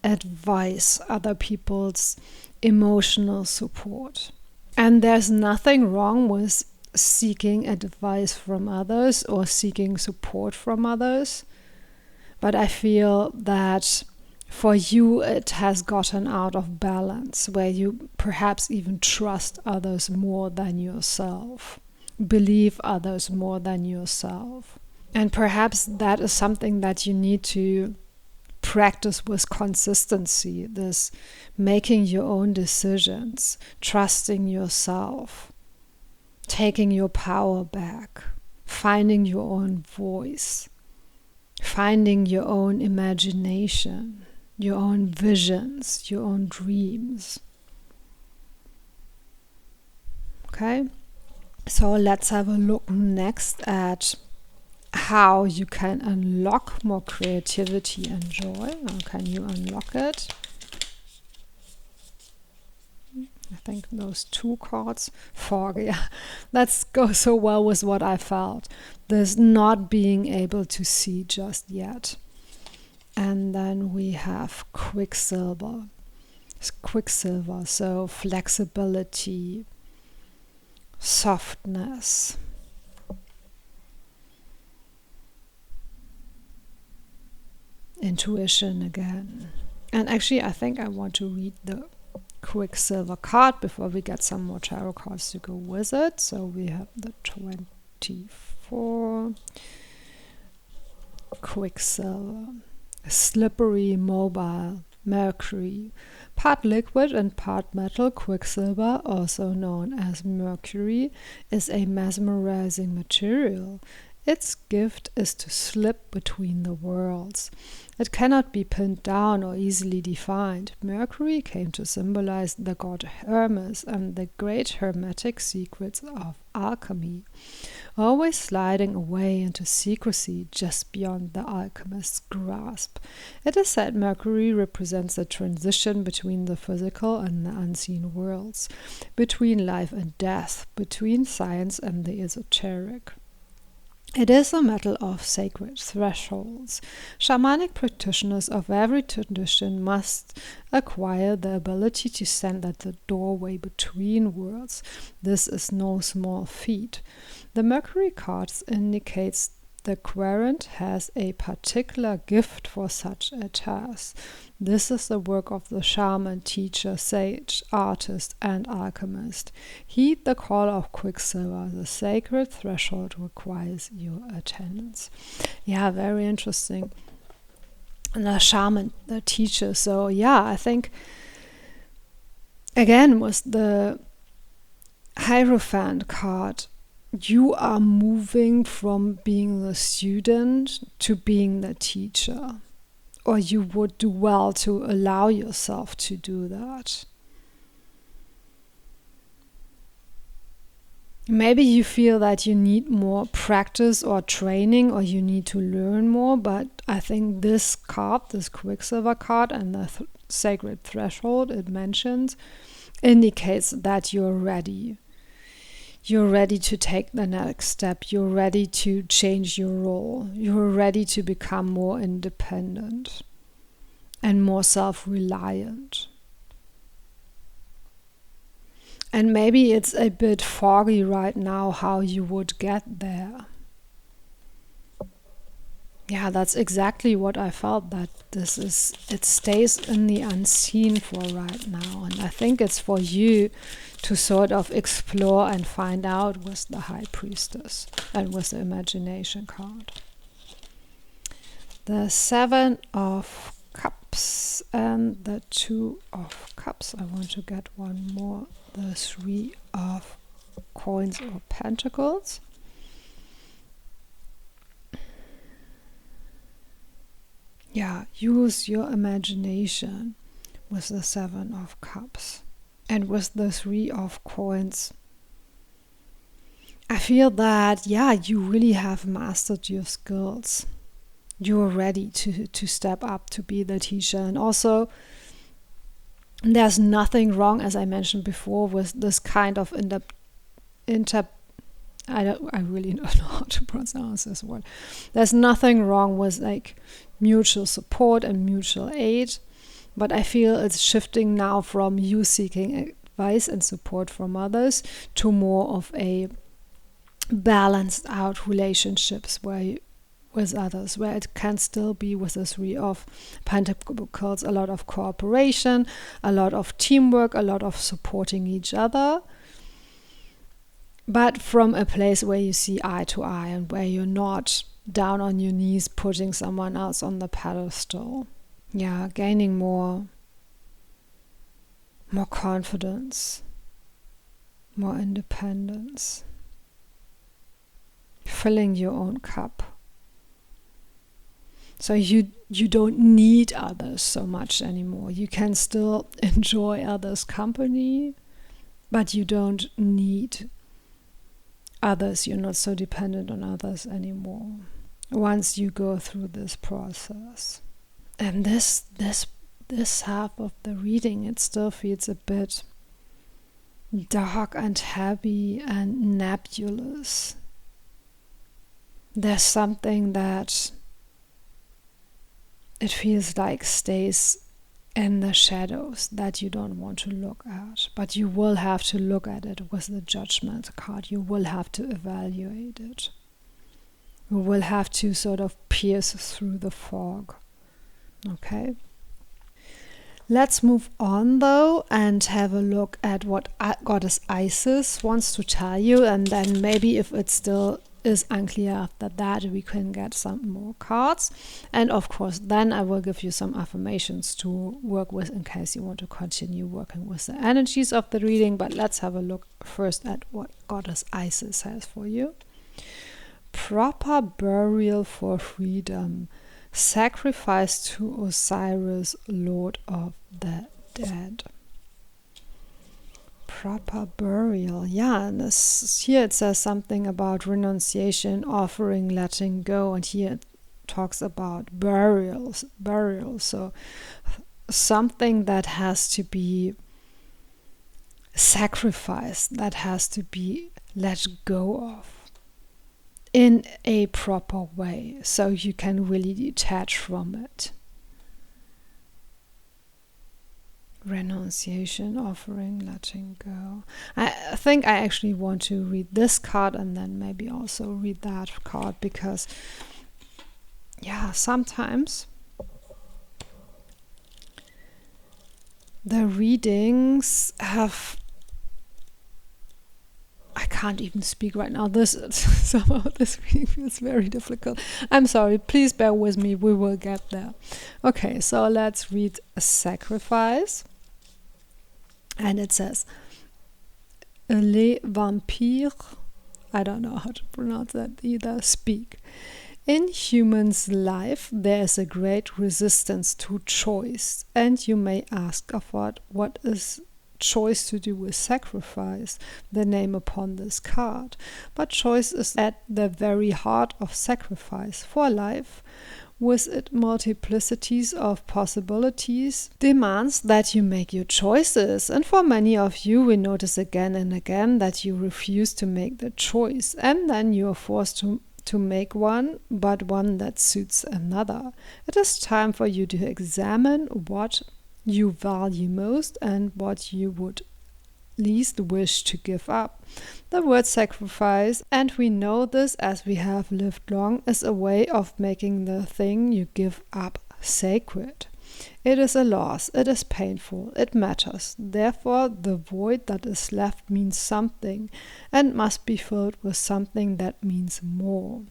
advice, other people's emotional support. And there's nothing wrong with seeking advice from others or seeking support from others. But I feel that for you it has gotten out of balance, where you perhaps even trust others more than yourself, believe others more than yourself. And perhaps that is something that you need to practice with consistency, this making your own decisions, trusting yourself, taking your power back, finding your own voice, finding your own imagination, your own visions, your own dreams. Okay, so let's have a look next at how you can unlock more creativity and joy. How can you unlock it? I think those two cards, fog, yeah, that goes so well with what I felt. There's not being able to see just yet. And then we have Quicksilver, so flexibility, softness. Intuition again. And actually I think I want to read the Quicksilver card before we get some more tarot cards to go with it. So we have the 24. Quicksilver. Slippery, mobile, mercury. Part liquid and part metal, Quicksilver, also known as mercury, is a mesmerizing material. Its gift is to slip between the worlds. It cannot be pinned down or easily defined. Mercury came to symbolize the god Hermes and the great hermetic secrets of alchemy, always sliding away into secrecy just beyond the alchemist's grasp. It is said Mercury represents the transition between the physical and the unseen worlds, between life and death, between science and the esoteric. It is a metal of sacred thresholds. Shamanic practitioners of every tradition must acquire the ability to stand at the doorway between worlds. This is no small feat. The Mercury cards indicates the querent has a particular gift for such a task. This is the work of the shaman, teacher, sage, artist, and alchemist. Heed the call of Quicksilver. The sacred threshold requires your attendance. Yeah, very interesting. And the shaman, the teacher. So yeah, I think again with the Hierophant card, you are moving from being the student to being the teacher. Or you would do well to allow yourself to do that. Maybe you feel that you need more practice or training, or you need to learn more, but I think this card, this Quicksilver card, and the Sacred Threshold it mentions, indicates that you're ready. You're ready to take the next step. You're ready to change your role. You're ready to become more independent and more self-reliant. And maybe it's a bit foggy right now how you would get there. Yeah, that's exactly what I felt, that it stays in the unseen for right now. And I think it's for you to sort of explore and find out with the High Priestess and with the Imagination card. The 7 of Cups and the 2 of Cups. I want to get one more. The 3 of Coins or Pentacles. Yeah, use your imagination with the 7 of Cups. And with the 3 of Coins, I feel that, yeah, you really have mastered your skills. You are ready to step up to be the teacher. And also, there's nothing wrong, as I mentioned before, with this kind of I really don't know how to pronounce this word. There's nothing wrong with like mutual support and mutual aid, but I feel it's shifting now from you seeking advice and support from others to more of a balanced out relationships with others, where it can still be with the 3 of Pentacles, a lot of cooperation, a lot of teamwork, a lot of supporting each other, but from a place where you see eye to eye and where you're not down on your knees putting someone else on the pedestal. Yeah, gaining more confidence, more independence, filling your own cup. So you don't need others so much anymore. You can still enjoy others' company, but you don't need others. You're not so dependent on others anymore once you go through this process. And this half of the reading, it still feels a bit dark and heavy and nebulous. There's something that it feels like stays in the shadows that you don't want to look at, but you will have to look at it with the Judgment card. You will have to evaluate it. You will have to sort of pierce through the fog. Okay? Let's move on though and have a look at what Goddess Isis wants to tell you, and then maybe if it still is unclear after that, we can get some more cards. And of course, then I will give you some affirmations to work with in case you want to continue working with the energies of the reading. But let's have a look first at what Goddess Isis has for you. Proper burial for freedom. Sacrifice to Osiris, Lord of the Dead. Proper burial. Yeah, and here it says something about renunciation, offering, letting go, and here it talks about burial. So something that has to be sacrificed, that has to be let go of in a proper way, so you can really detach from it. Renunciation, offering, letting go. I think I actually want to read this card and then maybe also read that card, because yeah, sometimes the readings have, I can't even speak right now. Somehow this reading feels very difficult. I'm sorry, please bear with me, we will get there. Okay, so let's read a sacrifice. And it says, Les vampires, I don't know how to pronounce that either, speak. In humans' life, there is a great resistance to choice. And you may ask, what is choice to do with sacrifice, the name upon this card? But choice is at the very heart of sacrifice for life. With its multiplicities of possibilities, demands that you make your choices. And for many of you, we notice again and again that you refuse to make the choice, and then you are forced to make one, but one that suits another. It is time for you to examine what you value most and what you would least wish to give up. The word sacrifice, and we know this as we have lived long, is a way of making the thing you give up sacred. It is a loss, it is painful, it matters. Therefore, the void that is left means something and must be filled with something that means more.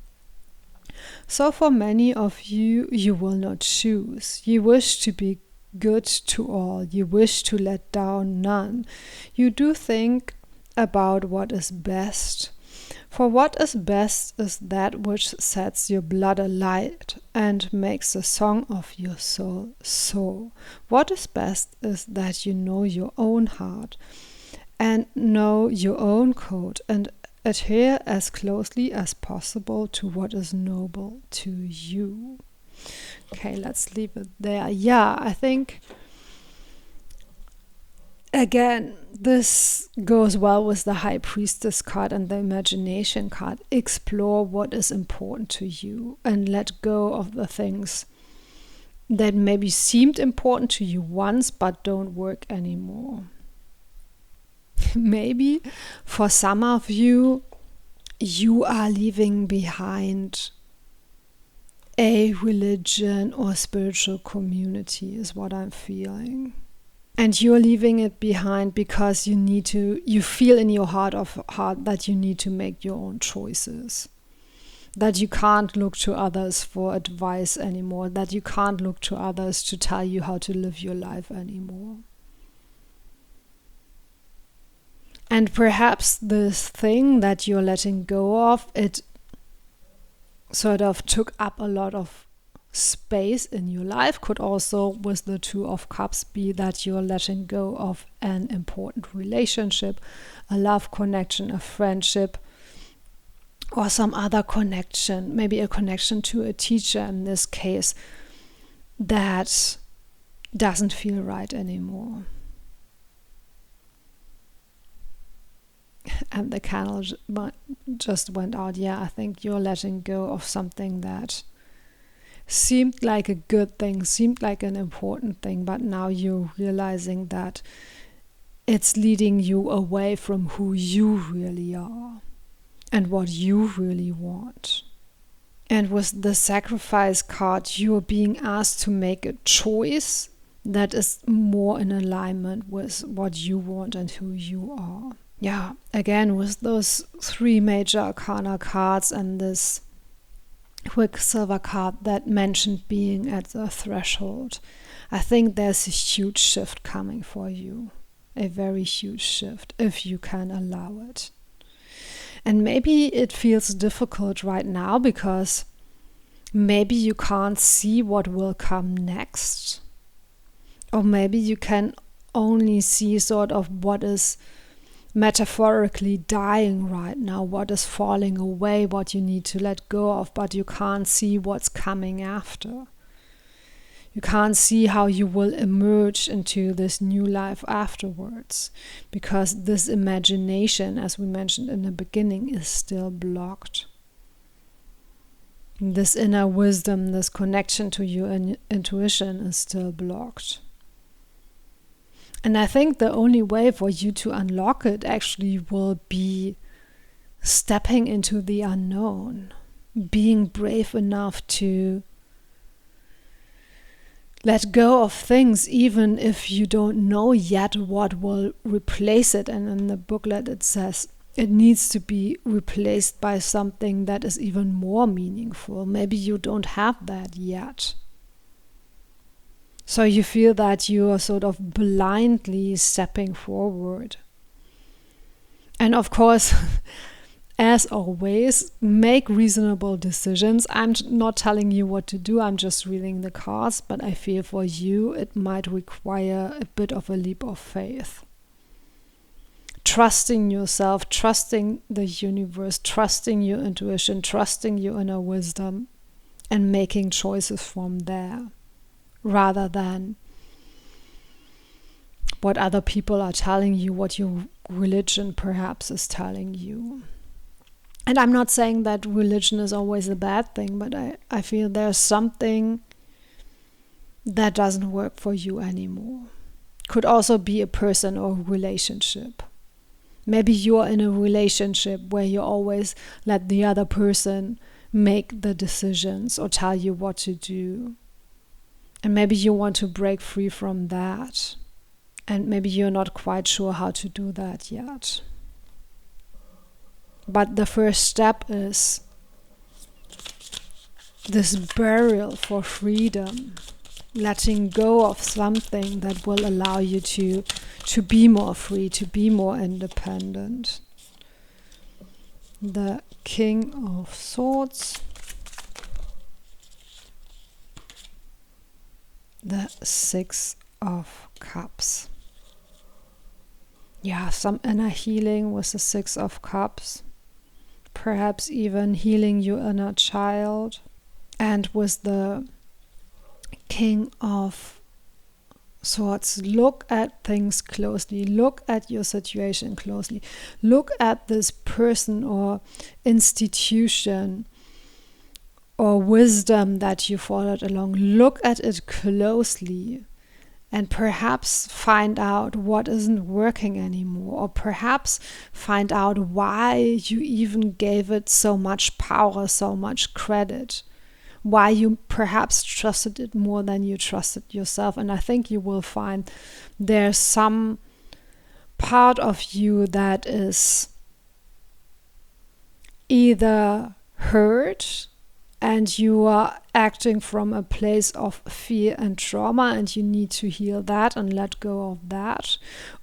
So for many of you, you will not choose. You wish to be good to all. You wish to let down none. You do think about what is best. For what is best is that which sets your blood alight and makes the song of your soul soar. What is best is that you know your own heart and know your own code and adhere as closely as possible to what is noble to you. Okay, let's leave it there. Yeah, I think again, this goes well with the High Priestess card and the Imagination card. Explore what is important to you and let go of the things that maybe seemed important to you once but don't work anymore. Maybe for some of you, you are leaving behind a religion or spiritual community is what I'm feeling. And you're leaving it behind because you feel in your heart of heart that you need to make your own choices. That you can't look to others for advice anymore. That you can't look to others to tell you how to live your life anymore. And perhaps this thing that you're letting go of, it sort of took up a lot of space in your life. Could also, with the Two of Cups, be that you're letting go of an important relationship, a love connection, a friendship, or some other connection, maybe a connection to a teacher in this case, that doesn't feel right anymore. And the candle just went out. Yeah, I think you're letting go of something that seemed like a good thing, seemed like an important thing, but now you're realizing that it's leading you away from who you really are and what you really want. And with the Sacrifice card, you're being asked to make a choice that is more in alignment with what you want and who you are. Yeah, again, with those 3 major arcana cards and this Quicksilver card that mentioned being at the threshold, I think there's a huge shift coming for you. A very huge shift, if you can allow it. And maybe it feels difficult right now because maybe you can't see what will come next. Or maybe you can only see sort of what is metaphorically dying right now, what is falling away, what you need to let go of, but you can't see what's coming after. You can't see how you will emerge into this new life afterwards, because this imagination, as we mentioned in the beginning, is still blocked. This inner wisdom, this connection to your intuition is still blocked. And I think the only way for you to unlock it actually will be stepping into the unknown, being brave enough to let go of things, even if you don't know yet what will replace it. And in the booklet it says it needs to be replaced by something that is even more meaningful. Maybe you don't have that yet. So you feel that you are sort of blindly stepping forward. And of course, as always, make reasonable decisions. I'm not telling you what to do, I'm just reading the cards, but I feel for you it might require a bit of a leap of faith. Trusting yourself, trusting the universe, trusting your intuition, trusting your inner wisdom, and making choices from there, rather than what other people are telling you, what your religion perhaps is telling you. And I'm not saying that religion is always a bad thing, but I feel there's something that doesn't work for you anymore. Could also be a person or relationship. Maybe you're in a relationship where you always let the other person make the decisions or tell you what to do. And maybe you want to break free from that. And maybe you're not quite sure how to do that yet. But the first step is this burial for freedom. Letting go of something that will allow you to be more free, to be more independent. The King of Swords. The Six of Cups. Yeah, some inner healing with the Six of Cups. Perhaps even healing your inner child. And with the King of Swords, look at things closely, look at your situation closely, look at this person or institution or wisdom that you followed along, look at it closely and perhaps find out what isn't working anymore, or perhaps find out why you even gave it so much power, so much credit. Why you perhaps trusted it more than you trusted yourself. And I think you will find there's some part of you that is either hurt and you are acting from a place of fear and trauma and you need to heal that and let go of that.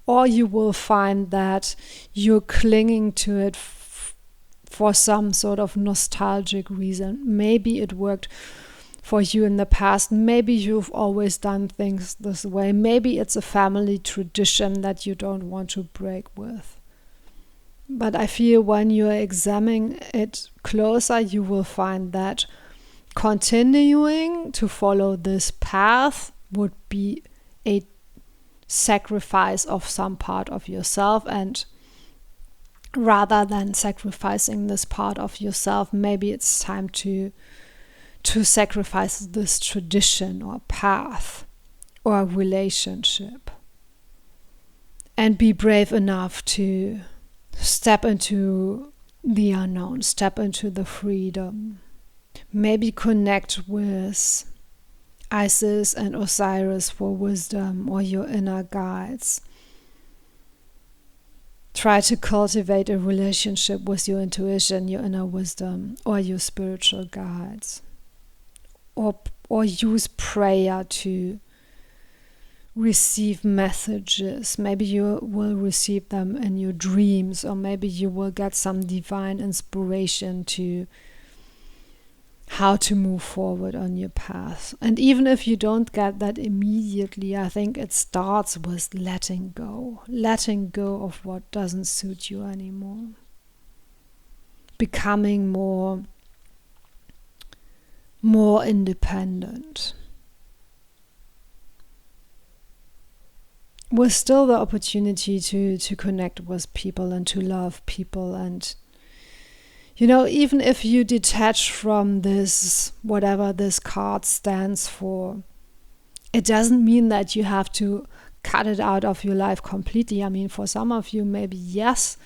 Or you will find that you're clinging to it for some sort of nostalgic reason. Maybe it worked for you in the past. Maybe you've always done things this way. Maybe it's a family tradition that you don't want to break with. But I feel when you're examining it closer, you will find that continuing to follow this path would be a sacrifice of some part of yourself, and rather than sacrificing this part of yourself, maybe it's time to sacrifice this tradition or path or relationship and be brave enough to step into the unknown, step into the freedom. Maybe connect with Isis and Osiris for wisdom or your inner guides. Try to cultivate a relationship with your intuition, your inner wisdom, or your spiritual guides. Or use prayer to receive messages. Maybe you will receive them in your dreams, or maybe you will get some divine inspiration to how to move forward on your path. And even if you don't get that immediately, I think it starts with letting go of what doesn't suit you anymore. Becoming more independent. With still the opportunity to connect with people and to love people, and even if you detach from this, whatever this card stands for, it doesn't mean that you have to cut it out of your life completely. I mean, for some of you, maybe yes.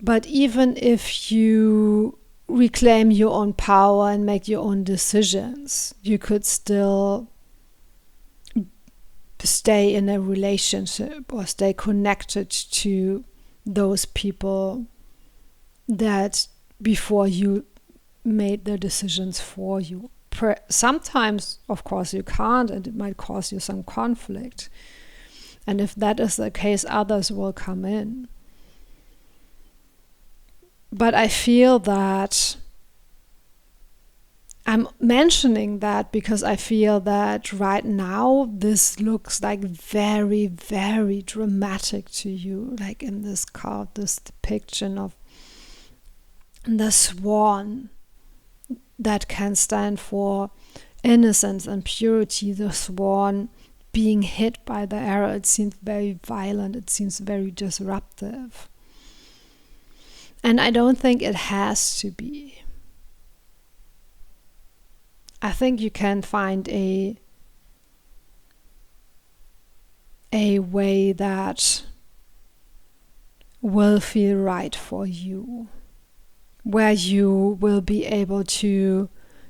But even if you reclaim your own power and make your own decisions, you could still stay in a relationship or stay connected to those people that before you made the decisions for you. Sometimes, of course, you can't, and it might cause you some conflict. And if that is the case, others will come in. But I feel that I'm mentioning that because I feel that right now this looks like very, very dramatic to you. Like in this card, this depiction of the swan that can stand for innocence and purity. The swan being hit by the arrow, it seems very violent, it seems very disruptive. And I don't think it has to be. I think you can find a way that will feel right for you, where you will be able to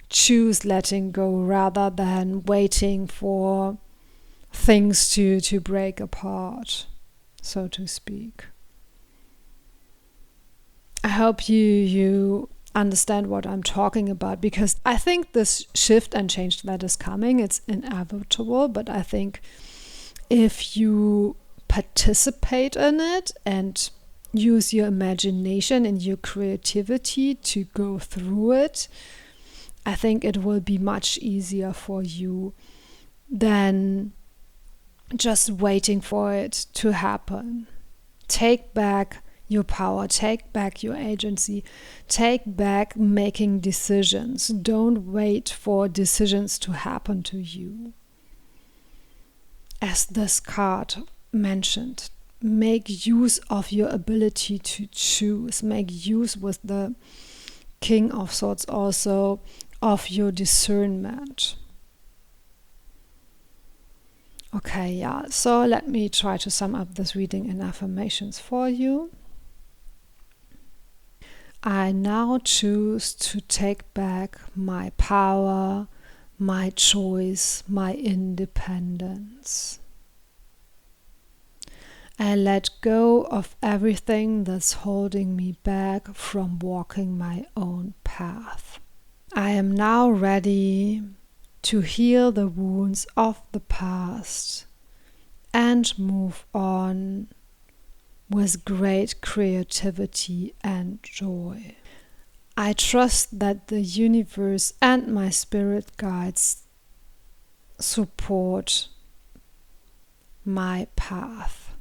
choose letting go rather than waiting for things to break apart, so to speak. I hope you understand what I'm talking about, because I think this shift and change that is coming, it's inevitable, but I think if you participate in it and use your imagination and your creativity to go through it, I think it will be much easier for you than just waiting for it to happen. Take back your power, take back your agency, take back making decisions. Don't wait for decisions to happen to you. As this card mentioned, make use of your ability to choose. Make use with the King of Swords also of your discernment. Okay, yeah, so let me try to sum up this reading in affirmations for you. I now choose to take back my power, my choice, my independence. I let go of everything that's holding me back from walking my own path. I am now ready to heal the wounds of the past and move on with great creativity and joy. I trust that the universe and my spirit guides support my path.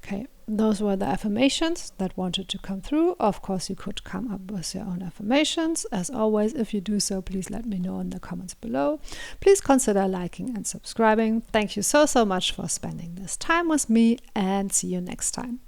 Okay, those were the affirmations that wanted to come through. Of course, you could come up with your own affirmations. As always, if you do so, please let me know in the comments below. Please consider liking and subscribing. Thank you so much for spending this time with me, and see you next time.